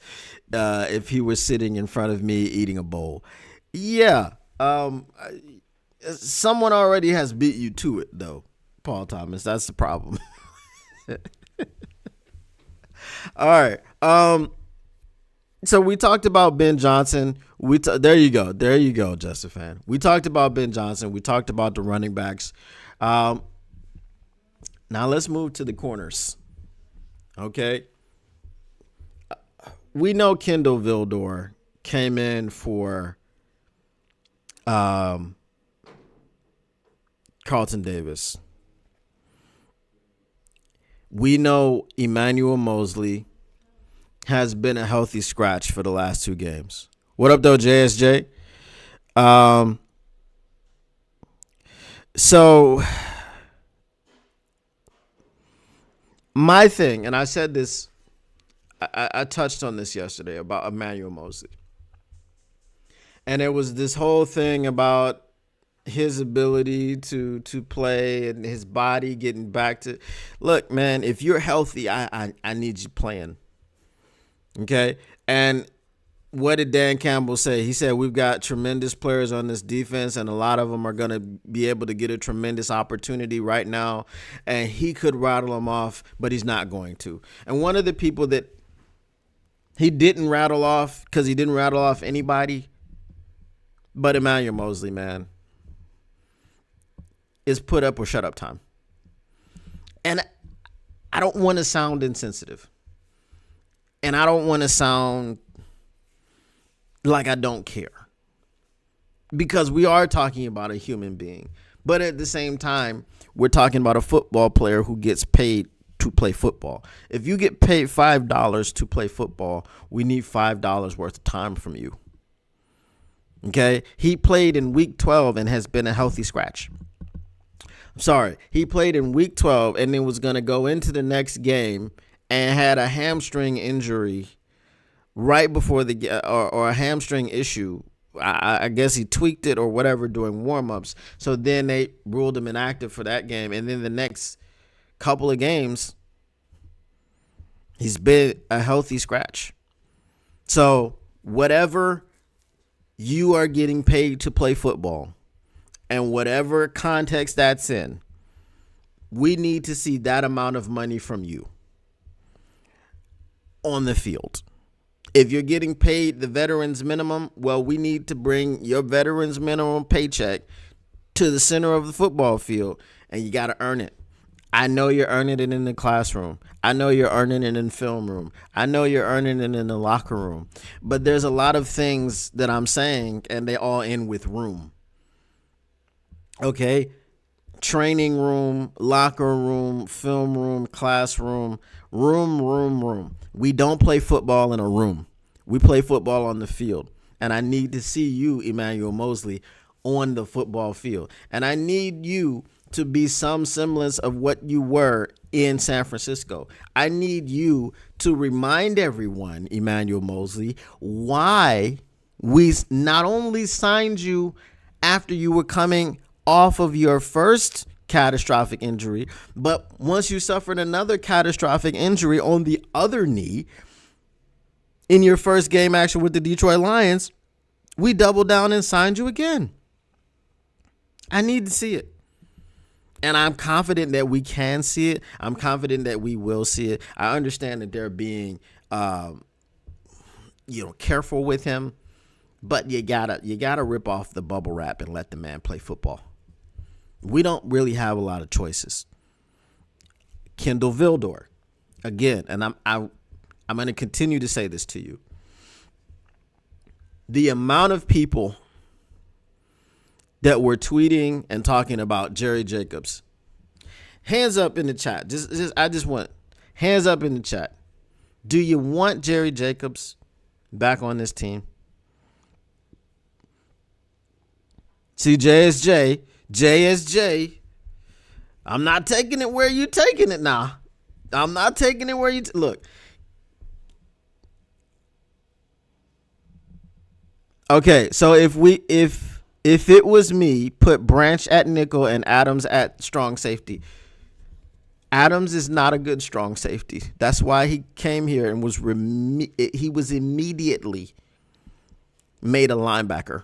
if he was sitting in front of me eating a bowl. Yeah. Someone already has beat you to it, though, Paul Thomas. That's the problem. All right. So we talked about Ben Johnson. There you go, Justin Fan. We talked about Ben Johnson. We talked about the running backs. Now let's move to the corners. Okay. We know Kendall Vildor came in for Carlton Davis. We know Emmanuel Mosley has been a healthy scratch for the last 2 games. What up, though, JSJ? So my thing, and I said this, I touched on this yesterday about Emmanuel Mosley. And it was this whole thing about his ability to play and his body getting back to. Look, man, if you're healthy, I need you playing. Okay? And what did Dan Campbell say? He said, we've got tremendous players on this defense, and a lot of them are going to be able to get a tremendous opportunity right now. And he could rattle them off, but he's not going to. And one of the people that he didn't rattle off, because he didn't rattle off anybody but Emmanuel Mosley, man, is put up or shut up time. And I don't want to sound insensitive. And I don't want to sound like I don't care. Because we are talking about a human being. But at the same time, we're talking about a football player who gets paid to play football. If you get paid $5 to play football, we need $5 worth of time from you. Okay? He played in week 12 and has been a healthy scratch. Sorry, he played in week 12 and then was going to go into the next game and had a hamstring injury right before or a hamstring issue. I guess he tweaked it or whatever during warmups. So then they ruled him inactive for that game. And then the next couple of games, he's been a healthy scratch. So whatever you are getting paid to play football, and whatever context that's in, we need to see that amount of money from you on the field. If you're getting paid the veterans minimum, well, we need to bring your veterans minimum paycheck to the center of the football field, and you got to earn it. I know you're earning it in the classroom. I know you're earning it in film room. I know you're earning it in the locker room. But there's a lot of things that I'm saying, and they all end with room. Okay, training room, locker room, film room, classroom, room. We don't play football in a room. We play football on the field. And I need to see you, Emmanuel Mosley, on the football field. And I need you to be some semblance of what you were in San Francisco. I need you to remind everyone, Emmanuel Mosley, why we not only signed you after you were coming off of your first catastrophic injury, but once you suffered another catastrophic injury on the other knee in your first game action with the Detroit Lions, we doubled down and signed you again. I need to see it. And I'm confident that we can see it. I'm confident that we will see it. I understand that they're being careful with him, but you gotta rip off the bubble wrap and let the man play football. We don't really have a lot of choices. Kendall Vildor, again, and I'm going to continue to say this to you. The amount of people that were tweeting and talking about Jerry Jacobs, hands up in the chat. I just want hands up in the chat. Do you want Jerry Jacobs back on this team? See, JSJ, I'm not taking it where you taking it now. I'm not taking it where you look. Okay, so if it was me, put Branch at nickel and Adams at strong safety. Adams is not a good strong safety. That's why he came here and was immediately made a linebacker.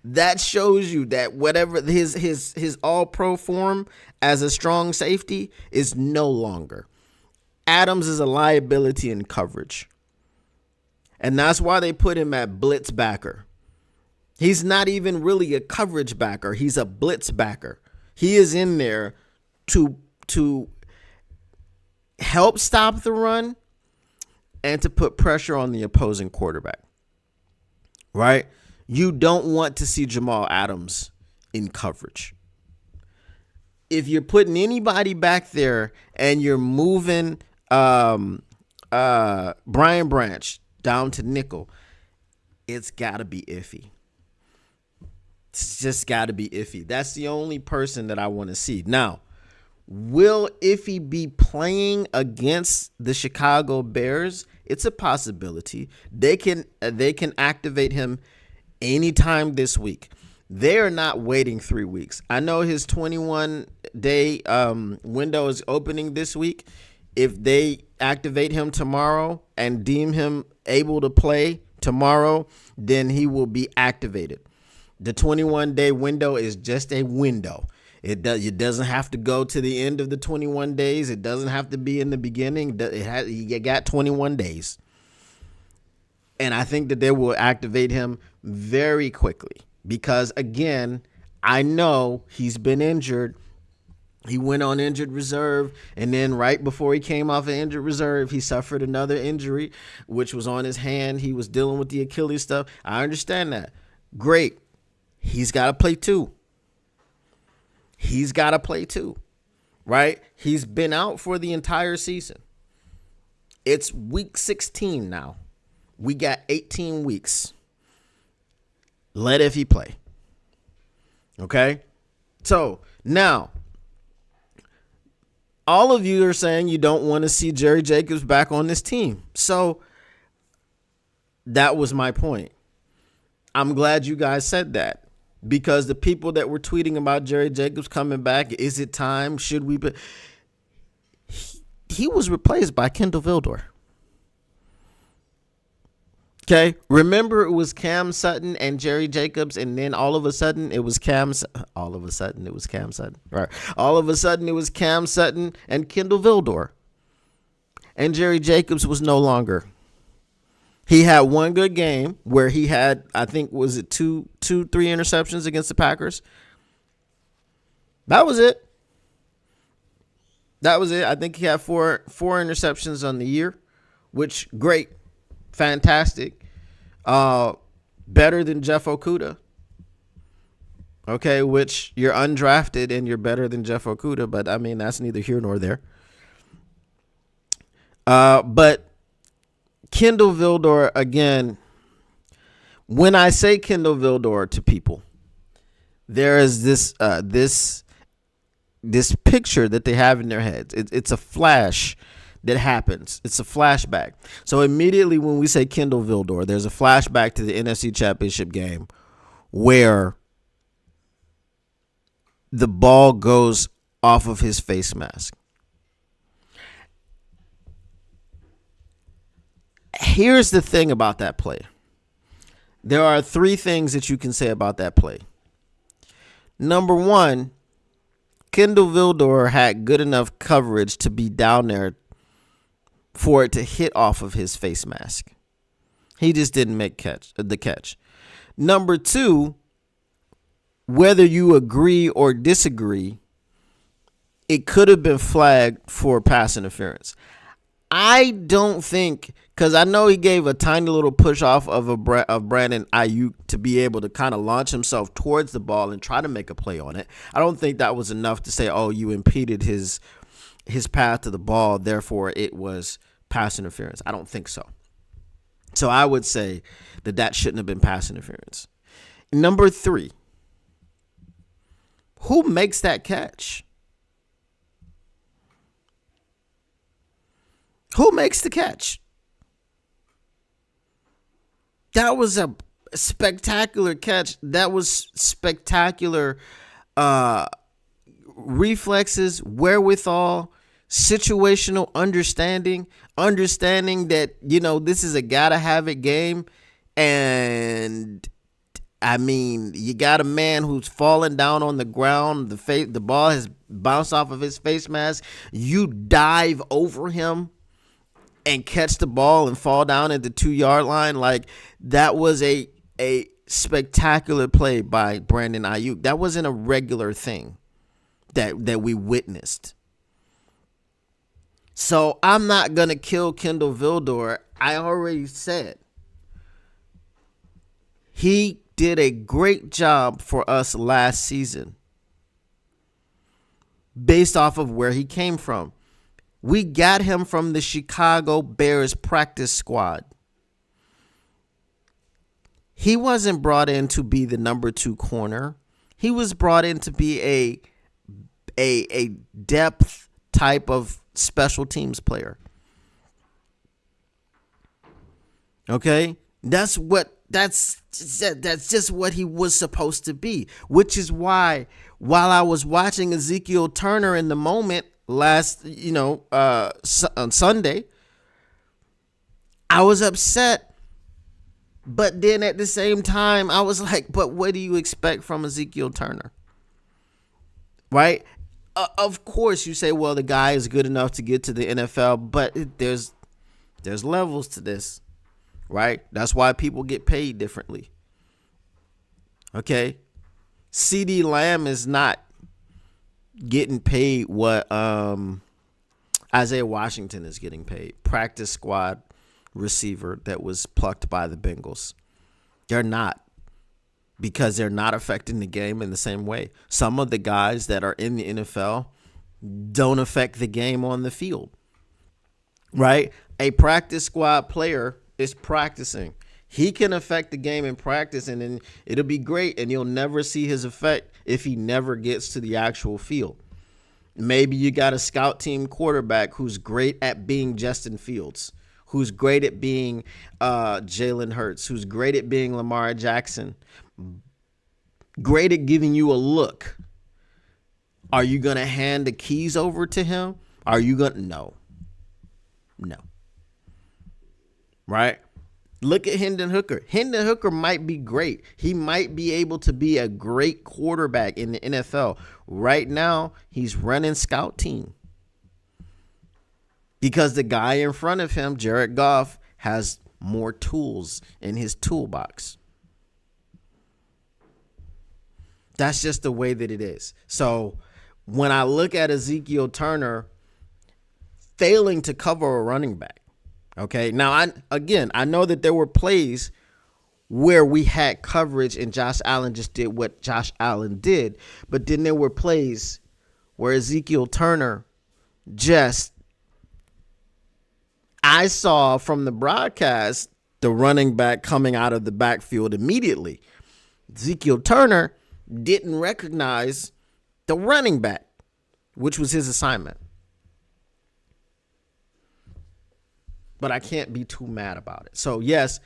That shows you that whatever his all-pro form as a strong safety is no longer. Adams is a liability in coverage. And that's why they put him at blitz backer. He's not even really a coverage backer. He's a blitz backer. He is in there to help stop the run and to put pressure on the opposing quarterback. right? You don't want to see Jamal Adams in coverage. If you're putting anybody back there and you're moving Brian Branch down to nickel, it's got to be iffy. It's just got to be iffy. That's the only person that I want to see. Now, will Iffy be playing against the Chicago Bears? It's a possibility. They can activate him anytime this week. They are not waiting 3 weeks. I know his 21-day window is opening this week. If they activate him tomorrow and deem him able to play tomorrow, then he will be activated. The 21-day window is just a window. It doesn't have to go to the end of the 21 days. It doesn't have to be in the beginning. You got 21 days. And I think that they will activate him very quickly because, again, I know he's been injured. He went on injured reserve, and then right before he came off of injured reserve, he suffered another injury, which was on his hand. He was dealing with the Achilles stuff. I understand that. Great. He's got to play too. He's got to play too, right? He's been out for the entire season. It's week 16 now. We got 18 weeks. Let Iffy play. Okay? So, now, all of you are saying you don't want to see Jerry Jacobs back on this team. So, that was my point. I'm glad you guys said that. Because the people that were tweeting about Jerry Jacobs coming back, is it time? Should we be? He was replaced by Kendall Vildor. Okay, remember it was Cam Sutton and Jerry Jacobs, and then all of a sudden it was Cam Sutton. Right. All of a sudden it was Cam Sutton and Kendall Vildor. And Jerry Jacobs was no longer. He had one good game where he had, I think, was it three interceptions against the Packers? That was it. I think he had four interceptions on the year, which great, fantastic, better than Jeff Okudah. Okay, which you're undrafted and you're better than Jeff Okudah, but I mean that's neither here nor there. But Kendall Vildor, again, when I say Kendall Vildor to people, there is this picture that they have in their heads. It's a flash that happens. It's a flashback. So immediately when we say Kendall Vildor, there's a flashback to the NFC Championship game where the ball goes off of his face mask. Here's the thing about that play. There are three things that you can say about that play. Number one, Kendall Vildor had good enough coverage to be down there for it to hit off of his face mask. He just didn't make the catch. Number two, whether you agree or disagree, it could have been flagged for pass interference. I don't think, because I know he gave a tiny little push off of Brandon Ayuk to be able to kind of launch himself towards the ball and try to make a play on it. I don't think that was enough to say, oh, you impeded his path to the ball, therefore it was pass interference. I don't think so. So I would say that shouldn't have been pass interference. Number three, who makes that catch? Who makes the catch? That was a spectacular catch. That was spectacular reflexes, wherewithal, situational understanding that, this is a gotta have it game. And I mean, you got a man who's falling down on the ground. The ball has bounced off of his face mask. You dive over him and catch the ball and fall down at the 2-yard line. Like, that was a spectacular play by Brandon Ayuk. That wasn't a regular thing that we witnessed. So I'm not going to kill Kendall Vildor. I already said He did a great job for us last season based off of where he came from. We got him from the Chicago Bears practice squad. He wasn't brought in to be the number 2 corner. He was brought in to be a depth type of special teams player. Okay? That's just what he was supposed to be, which is why while I was watching Ezekiel Turner in the moment on Sunday, I was upset. But then at the same time, I was like, but what do you expect from Ezekiel Turner? Right? Of course, you say, well, the guy is good enough to get to the NFL, but there's levels to this, right? That's why people get paid differently. Okay? CD Lamb is not getting paid what Isaiah Washington is getting paid. Practice squad receiver that was plucked by the Bengals. They're not, because they're not affecting the game in the same way. Some of the guys that are in the NFL don't affect the game on the field, right? A practice squad player is practicing. He can affect the game in practice, and then it'll be great, and you'll never see his effect if he never gets to the actual field. Maybe you got a scout team quarterback who's great at being Justin Fields, who's great at being Jalen Hurts, who's great at being Lamar Jackson, great at giving you a look. Are you going to hand the keys over to him? Are you going to? No. Right? Look at Hendon Hooker. Hendon Hooker might be great. He might be able to be a great quarterback in the NFL. Right now, he's running scout team. Because the guy in front of him, Jared Goff, has more tools in his toolbox. That's just the way that it is. So when I look at Ezekiel Turner failing to cover a running back, okay, now I know that there were plays where we had coverage and Josh Allen just did what Josh Allen did, but then there were plays where Ezekiel Turner I saw from the broadcast the running back coming out of the backfield immediately. Ezekiel Turner didn't recognize the running back, which was his assignment. But I can't be too mad about it. So, yes,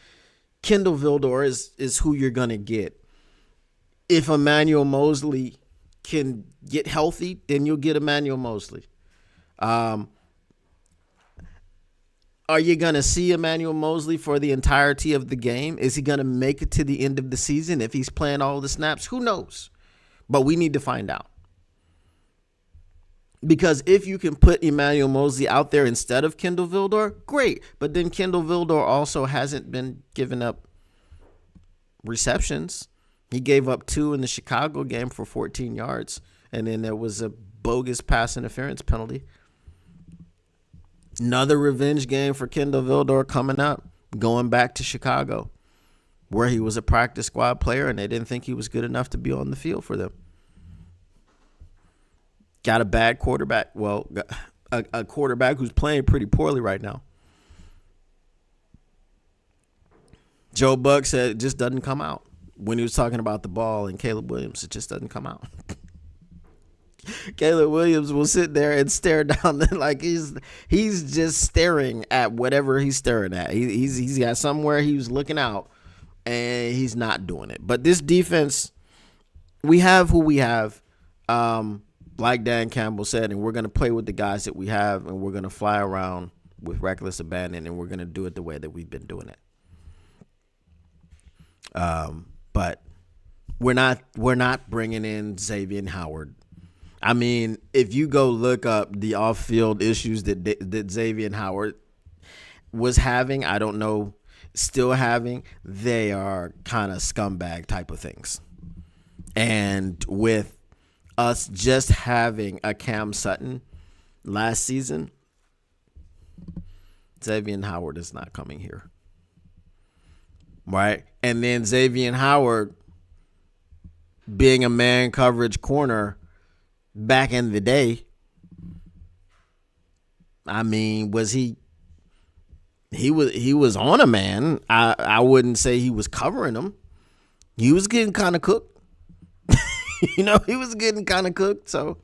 Kendall Vildor is who you're going to get. If Emmanuel Mosley can get healthy, then you'll get Emmanuel Mosley. Are you going to see Emmanuel Mosley for the entirety of the game? Is he going to make it to the end of the season if he's playing all the snaps? Who knows? But we need to find out. Because if you can put Emmanuel Mosley out there instead of Kendall Vildor, great. But then Kendall Vildor also hasn't been giving up receptions. He gave up 2 in the Chicago game for 14 yards. And then there was a bogus pass interference penalty. Another revenge game for Kendall Vildor coming up, going back to Chicago, where he was a practice squad player and they didn't think he was good enough to be on the field for them. Got a bad quarterback. Well, a quarterback who's playing pretty poorly right now. Joe Buck said it just doesn't come out. When he was talking about the ball and Caleb Williams, it just doesn't come out. Caleb Williams will sit there and stare down like he's just staring at whatever he's staring at. He's got somewhere he was looking out, and he's not doing it. But this defense, we have who we have, like Dan Campbell said, and we're going to play with the guys that we have, and we're going to fly around with reckless abandon, and we're going to do it the way that we've been doing it. But we're not bringing in Xavier Howard. I mean, if you go look up the off-field issues that Xavier Howard was having, I don't know, still having, they are kind of scumbag type of things. And with us just having a Cam Sutton last season, Xavier Howard is not coming here. right? And then Xavier Howard being a man coverage corner back in the day. I mean, was he was on a man. I wouldn't say he was covering him. He was getting kind of cooked. He was getting kind of cooked. So,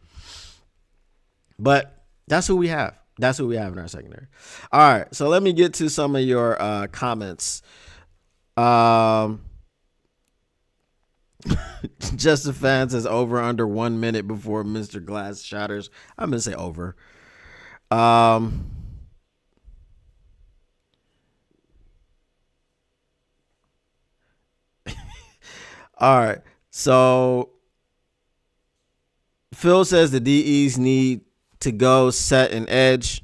but that's who we have. That's who we have in our secondary. All right. So let me get to some of your comments. Just a fan says over under 1 minute before Mr. Glass shatters. I'm gonna say over. All right. So Phil says the DEs need to go set an edge.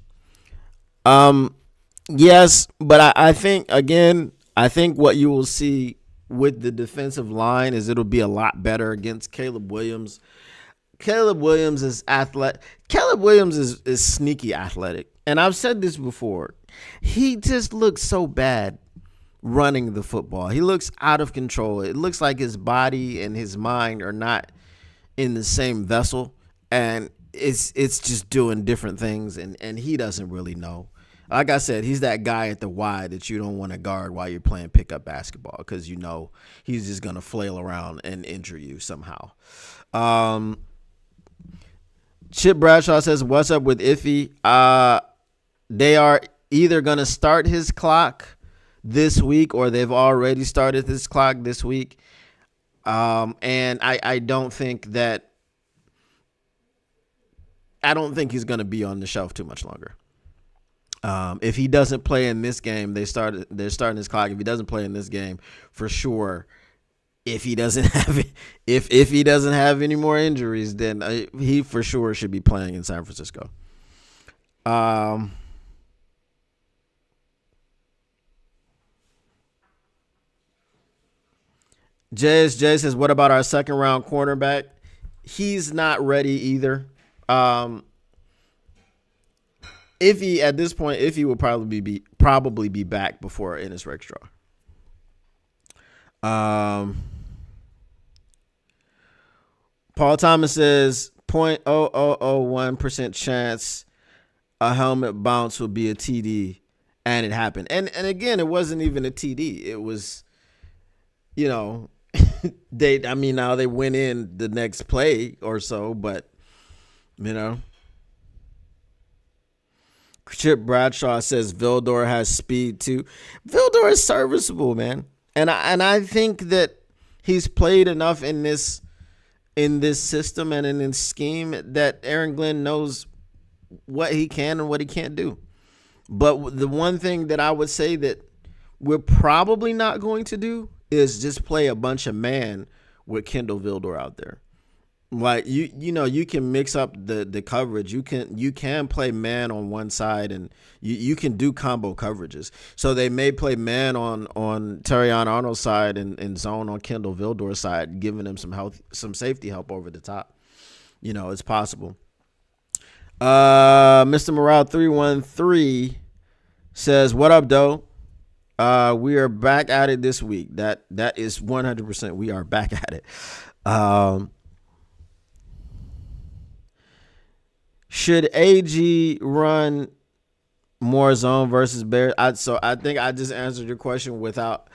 Yes, but I think what you will see with the defensive line is it'll be a lot better against Caleb Williams. Caleb Williams is athletic. Caleb Williams is sneaky athletic. And I've said this before. He just looks so bad running the football. He looks out of control. It looks like his body and his mind are not in the same vessel. And it's just doing different things. And he doesn't really know. Like I said, he's that guy at the Y that you don't want to guard while you're playing pickup basketball because he's just going to flail around and injure you somehow. Chip Bradshaw says, what's up with Iffy? They are either going to start his clock this week or they've already started his clock this week. And I don't think he's going to be on the shelf too much longer. If he doesn't play in this game, they're starting his clock. If he doesn't play in this game, for sure. If he doesn't have any more injuries, then he for sure should be playing in San Francisco. Jay says, what about our second round cornerback? He's not ready either. At this point, will probably be back before Ennis Rakestraw. Paul Thomas says 0.0001% chance a helmet bounce will be a TD, and it happened. And again, it wasn't even a TD. It was, now they went in the next play or so, but Chip Bradshaw says Vildor has speed too. Vildor is serviceable, man. And I think that he's played enough in this system and in this scheme that Aaron Glenn knows what he can and what he can't do. But the one thing that I would say that we're probably not going to do is just play a bunch of man with Kendall Vildor out there. Like you can mix up the coverage. You can play man on one side and you can do combo coverages. So they may play man on Terrion Arnold's side and zone on Kendall Vildor's side, giving him some safety help over the top. It's possible. Mr. Morale 313 says, "What up, Doe? We are back at it this week. That is 100%. We are back at it. Should AG run more zone versus Bears? I think I just answered your question without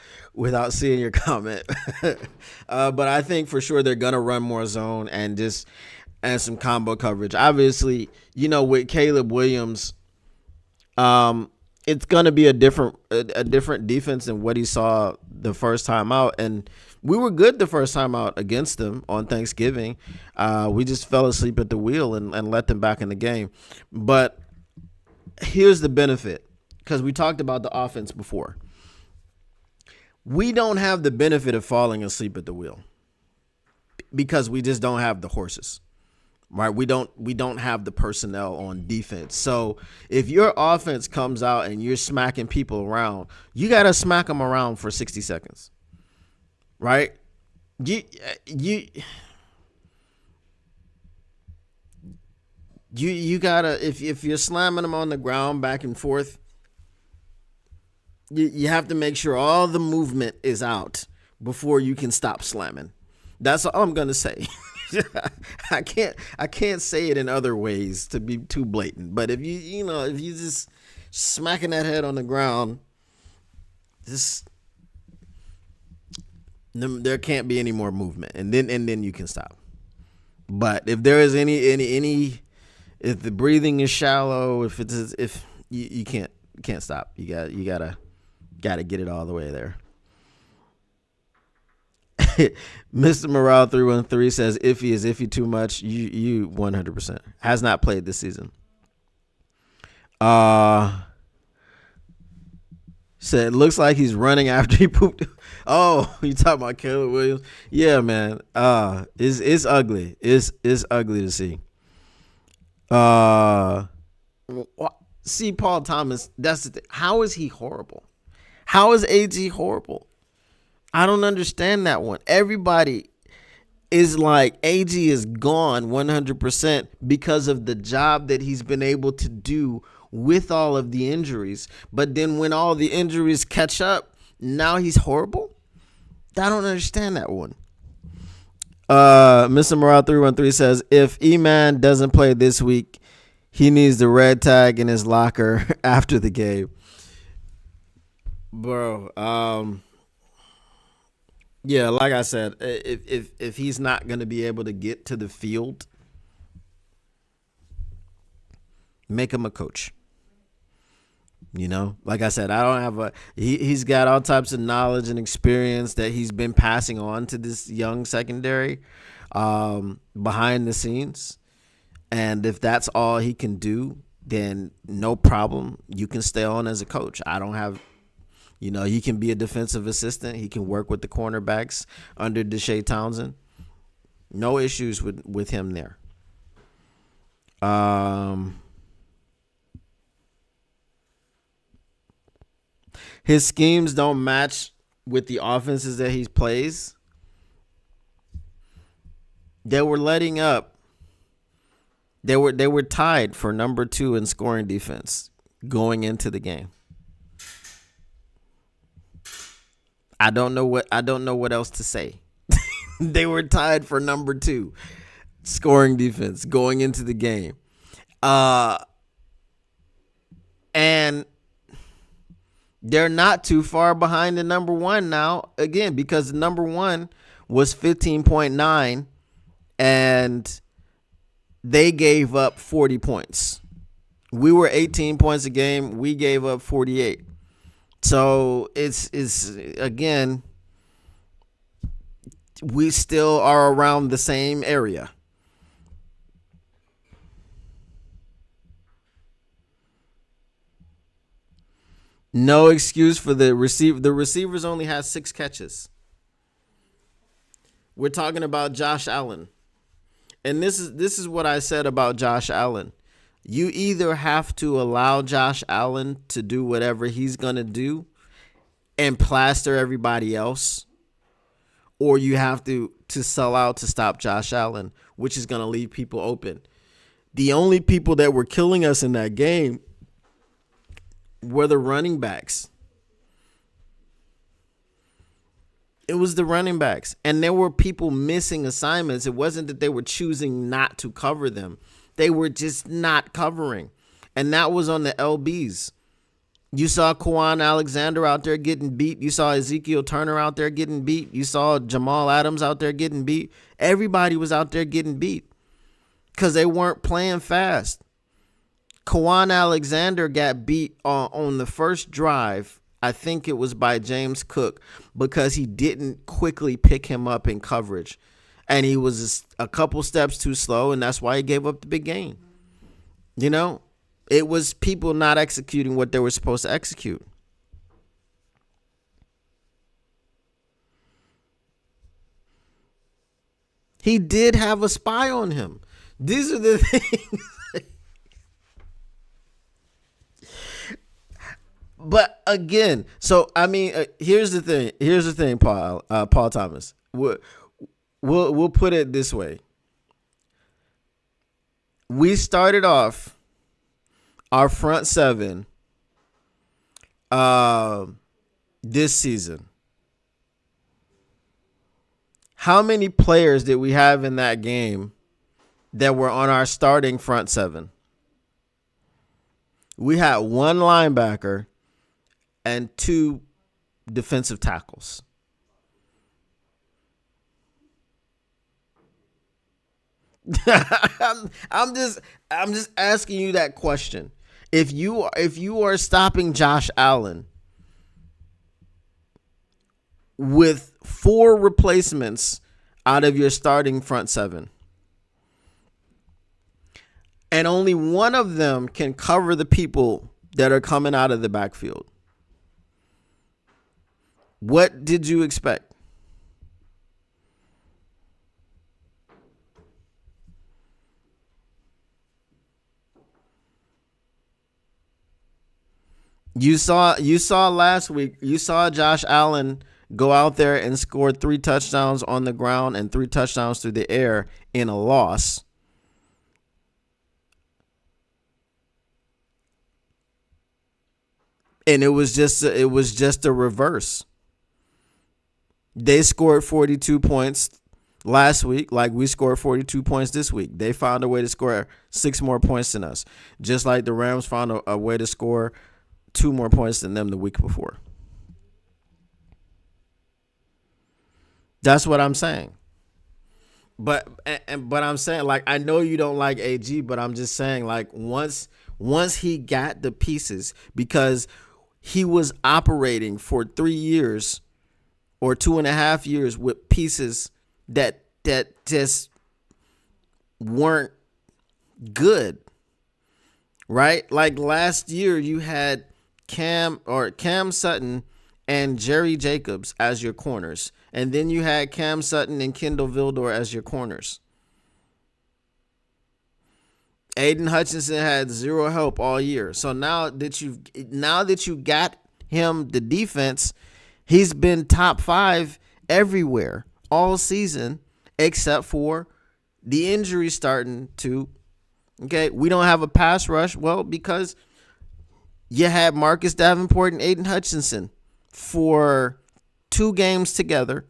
seeing your comment. But I think for sure they're gonna run more zone and some combo coverage. Obviously, with Caleb Williams, it's gonna be a different defense than what he saw the first time out, and we were good the first time out against them on Thanksgiving. We just fell asleep at the wheel and let them back in the game. But here's the benefit, because we talked about the offense before. We don't have the benefit of falling asleep at the wheel because we just don't have the horses, right? We don't have the personnel on defense. So if your offense comes out and you're smacking people around, you got to smack them around for 60 seconds. Right? You gotta, if you're slamming them on the ground back and forth, You have to make sure all the movement is out before you can stop slamming. That's all I'm gonna say. I can't say it in other ways to be too blatant. But if if you just smacking that head on the ground, there can't be any more movement, and then you can stop. But if there is any if the breathing is shallow, if you can't stop, you gotta get it all the way there. Mr. Morale 313 says iffy is iffy too much. You 100% has not played this season. Said it looks like he's running after he pooped. Oh, you talking about Caleb Williams? Yeah, man. It's ugly. It's ugly to see. See Paul Thomas. That's the thing. How is he horrible? How is AG horrible? I don't understand that one. Everybody is like AG is gone 100% because of the job that he's been able to do with all of the injuries. But then when all the injuries catch up, now he's horrible. I don't understand that one. Mr. Morale 313 says if E-Man doesn't play this week, he needs the red tag in his locker after the game. Bro, yeah, like I said, if he's not going to be able to get to the field, make him a coach. Like I said, I don't have he's got all types of knowledge and experience that he's been passing on to this young secondary behind the scenes. And if that's all he can do, then no problem. You can stay on as a coach. I don't have, he can be a defensive assistant. He can work with the cornerbacks under Deshae Townsend. No issues with him there. His schemes don't match with the offenses that he plays. They were letting up. They were tied for number 2 in scoring defense going into the game. I don't know what else to say. They were tied for number 2 scoring defense going into the game. And they're not too far behind the number 1 now, again, because the number 1 was 15.9 and they gave up 40 points. We were 18 points a game. We gave up 48. So it's again, we still are around the same area. No excuse for the receiver. The receivers only had 6 catches. We're talking about Josh Allen. And this is what I said about Josh Allen. You either have to allow Josh Allen to do whatever he's going to do and plaster everybody else, or you have to sell out to stop Josh Allen, which is going to leave people open. The only people that were killing us in that game were the running backs. It was the running backs. And there were people missing assignments. It wasn't that they were choosing not to cover them. They were just not covering. And that was on the LBs. You saw Quan Alexander out there getting beat. You saw Ezekiel Turner out there getting beat. You saw Jamal Adams out there getting beat. Everybody was out there getting beat because they weren't playing fast. Quan Alexander got beat on the first drive. I think it was by James Cook because he didn't quickly pick him up in coverage. And he was a couple steps too slow, and that's why he gave up the big game. It was people not executing what they were supposed to execute. He did have a spy on him. These are the things. But again, so I mean, here's the thing. Here's the thing, Paul Thomas. We'll put it this way. We started off our front 7 this season. How many players did we have in that game that were on our starting front seven? We had one linebacker and two defensive tackles. I'm just asking you that question. If you are stopping Josh Allen with 4 replacements out of your starting front seven, and only one of them can cover the people that are coming out of the backfield, what did you expect? You saw last week, you saw Josh Allen go out there and score 3 touchdowns on the ground and 3 touchdowns through the air in a loss. And it was just a reverse. They scored 42 points last week, like we scored 42 points this week. They found a way to score 6 more points than us, just like the Rams found a way to score 2 more points than them the week before. That's what I'm saying. But I'm saying, like, I know you don't like AG, but I'm just saying, like, once he got the pieces, because he was operating for 3 years or 2.5 years with pieces that just weren't good, right? Like last year, you had Cam Sutton and Jerry Jacobs as your corners, and then you had Cam Sutton and Kendall Vildor as your corners. Aidan Hutchinson had 0 help all year. So now that you got him the defense, he's been top 5 everywhere all season, except for the injury starting to. Okay, we don't have a pass rush. Well, because you had Marcus Davenport and Aidan Hutchinson for 2 games together.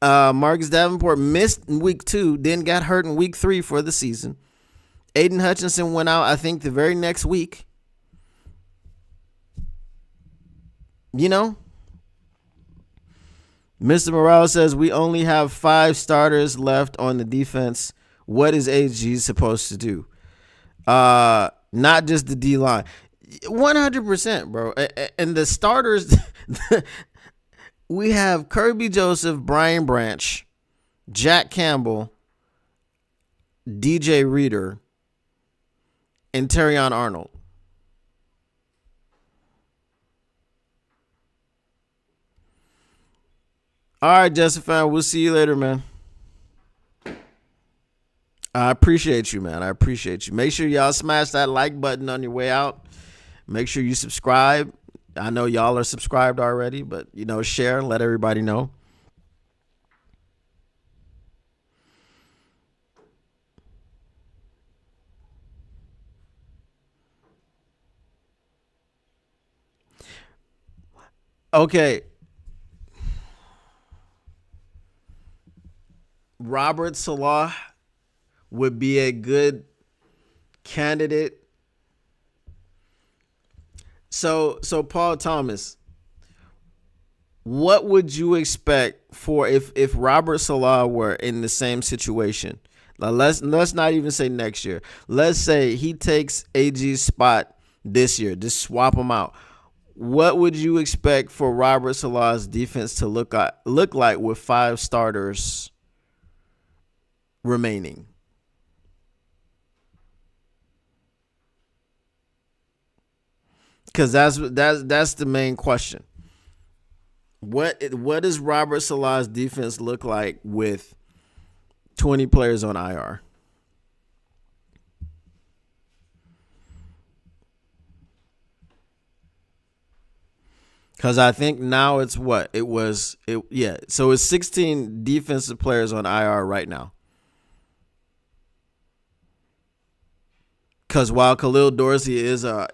Marcus Davenport missed in week 2, then got hurt in week 3 for the season. Aidan Hutchinson went out, I think, the very next week. You know? Mr. Morales says we only have 5 starters left on the defense. What is AG supposed to do? Not just the D-line. 100%, bro. And the starters, we have Kirby Joseph, Brian Branch, Jack Campbell, DJ Reader, and Terrion Arnold. All right, Jessica, we'll see you later, man. I appreciate you, man. I appreciate you. Make sure y'all smash that like button on your way out. Make sure you subscribe. I know y'all are subscribed already, but, share and let everybody know. Okay. Robert Salah would be a good candidate. So Paul Thomas, what would you expect for if Robert Salah were in the same situation? Now let's not even say next year. Let's say he takes AG's spot this year. Just swap him out. What would you expect for Robert Salah's defense to look like with 5 starters remaining? Because that's the main question. What does Robert Salah's defense look like with 20 players on IR? Because I think now it's what? So it's 16 defensive players on IR right now. Because while Khalil Dorsey is a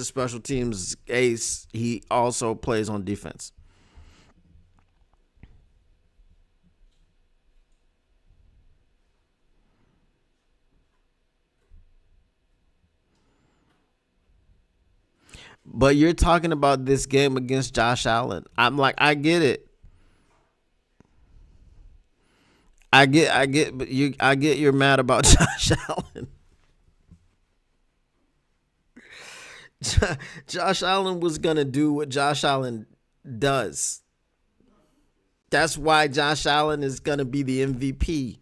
special teams ace, he also plays on defense. But you're talking about this game against Josh Allen. I'm like, I get it. I get you're mad about Josh Allen. Josh Allen was going to do what Josh Allen does. That's why Josh Allen is going to be the MVP.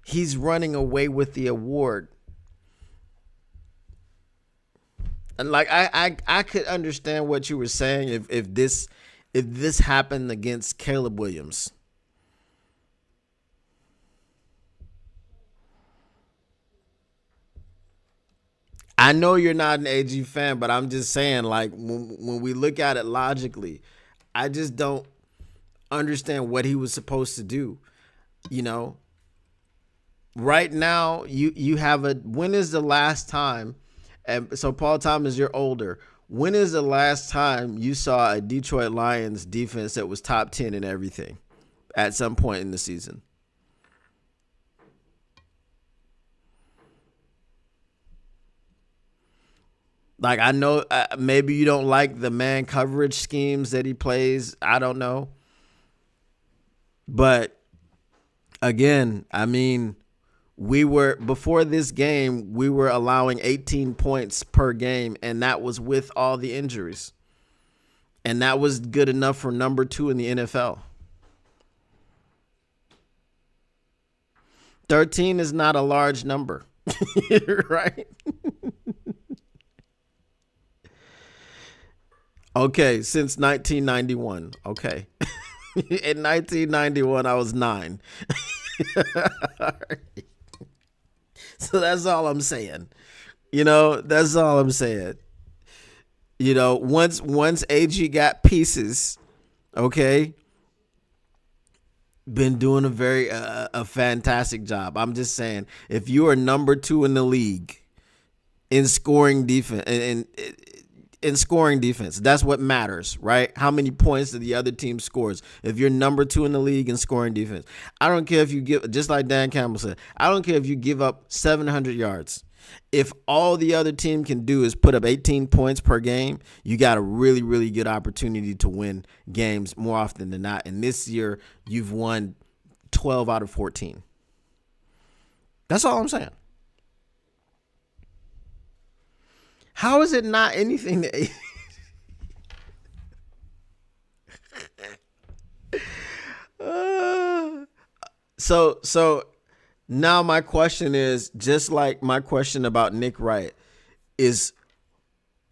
He's running away with the award. And like I could understand what you were saying if this happened against Caleb Williams. I know you're not an AG fan, but I'm just saying, like, when we look at it logically, I just don't understand what he was supposed to do. You know, right now you have when is the last time? And so Paul Thomas, you're older. When is the last time you saw a Detroit Lions defense that was top 10 in everything at some point in the season? Like, I know maybe you don't like the man coverage schemes that he plays. I don't know. But again, I mean, before this game, we were allowing 18 points per game, and that was with all the injuries. And that was good enough for number 2 in the NFL. 13 is not a large number, right? Okay, since 1991. Okay. In 1991, I was 9. So that's all I'm saying. You know, that's all I'm saying. You know, once AG got pieces, okay, been doing a fantastic job. I'm just saying, if you are number 2 in the league in scoring defense, in scoring defense, that's what matters, right? How many points did the other team scores? If you're number 2 in the league in scoring defense, I don't care if you give, just like Dan Campbell said, I don't care if you give up 700 yards. If all the other team can do is put up 18 points per game, you got a really, really good opportunity to win games more often than not. And this year, you've won 12 out of 14. That's all I'm saying. How is it not anything that... So now my question is, just like my question about Nick Wright, is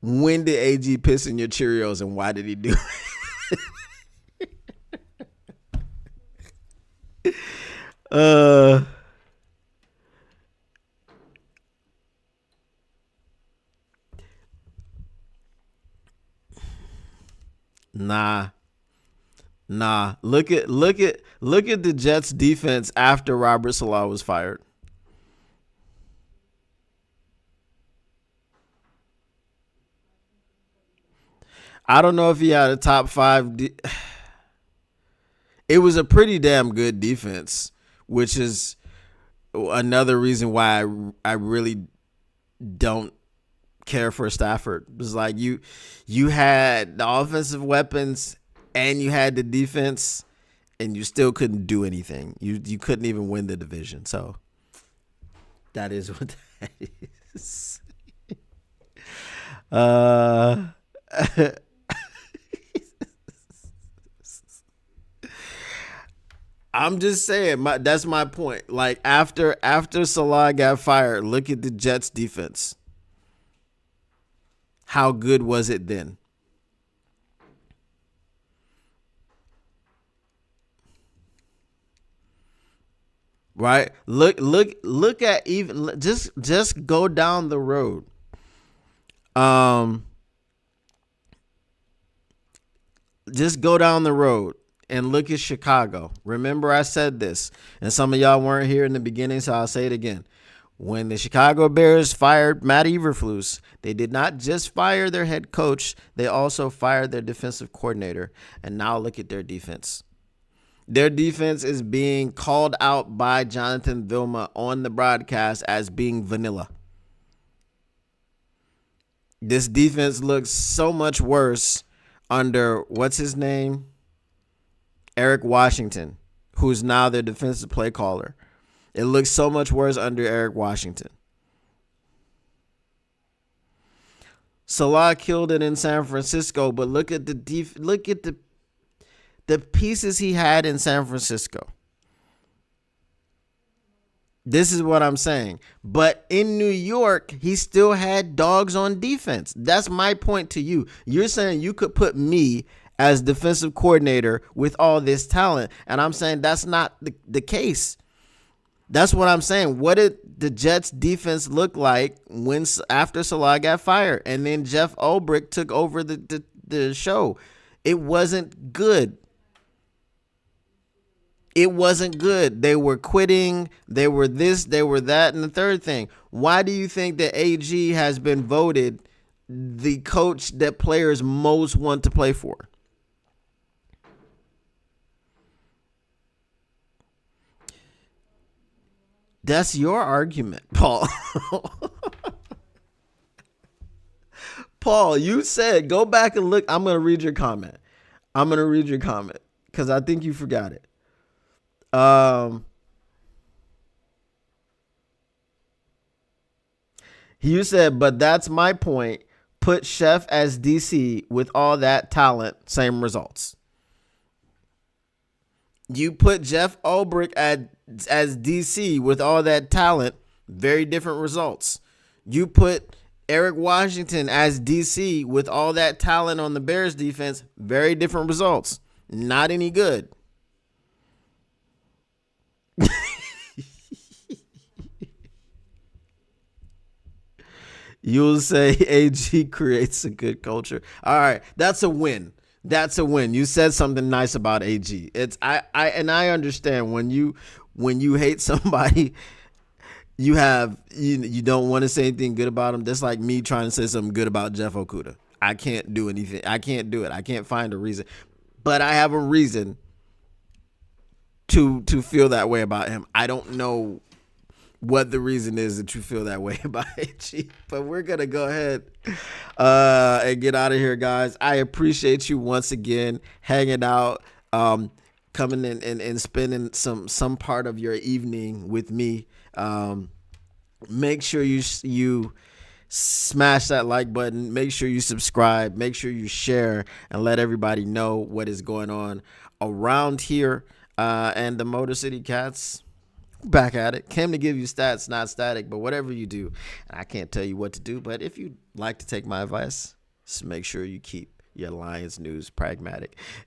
when did AG piss in your Cheerios and why did he do it? Nah. Look at the Jets defense after Robert Saleh was fired. I don't know if he had a top 5. It was a pretty damn good defense, which is another reason why I really don't care for Stafford. It was like you had the offensive weapons and you had the defense, and you still couldn't do anything. You couldn't even win the division. So that is what that is. I'm just saying, that's my point. Like, after Salah got fired, look at the Jets defense. How good was it then? Right? Look at even just go down the road. Just go down the road and look at Chicago. Remember, I said this, and some of y'all weren't here in the beginning, so I'll say it again. When the Chicago Bears fired Matt Eberflus, they did not just fire their head coach, they also fired their defensive coordinator. And now look at their defense. Their defense is being called out by Jonathan Vilma on the broadcast as being vanilla. This defense looks so much worse under, what's his name? Eric Washington, who's now their defensive play caller. It looks so much worse under Eric Washington. Salah killed it in San Francisco, but look at the pieces he had in San Francisco. This is what I'm saying. But in New York, he still had dogs on defense. That's my point to you. You're saying you could put me as defensive coordinator with all this talent, and I'm saying that's not the case. That's what I'm saying. What did the Jets defense look like after Salah got fired and then Jeff Ulbrich took over the show? It wasn't good. It wasn't good. They were quitting. They were this, they were that, and the third thing. Why do you think that AG has been voted the coach that players most want to play for? That's your argument, Paul. Paul, you said, go back and look. I'm going to read your comment. Because I think you forgot it. You said, but that's my point. Put Chef as DC with all that talent, same results. You put Jeff Ulbrich as DC with all that talent, very different results. You put Eric Washington as DC with all that talent on the Bears defense, very different results. Not any good. You'll say AG creates a good culture. All right, that's a win. That's a win. You said something nice about AG. I understand when you hate somebody, you don't want to say anything good about them. That's like me trying to say something good about Jeff Okuda. I can't do anything. I can't do it. I can't find a reason. But I have a reason to feel that way about him. I don't know what the reason is that you feel that way about AG. But we're going to go ahead and get out of here, guys. I appreciate you once again hanging out, coming in and spending some part of your evening with me. Make sure you smash that like button. Make sure you subscribe. Make sure you share and let everybody know what is going on around here. And the Motor City Cats, back at it. Came to give you stats, not static, but whatever you do, and I can't tell you what to do, but if you'd like to take my advice, just make sure you keep your Lions news pragmatic.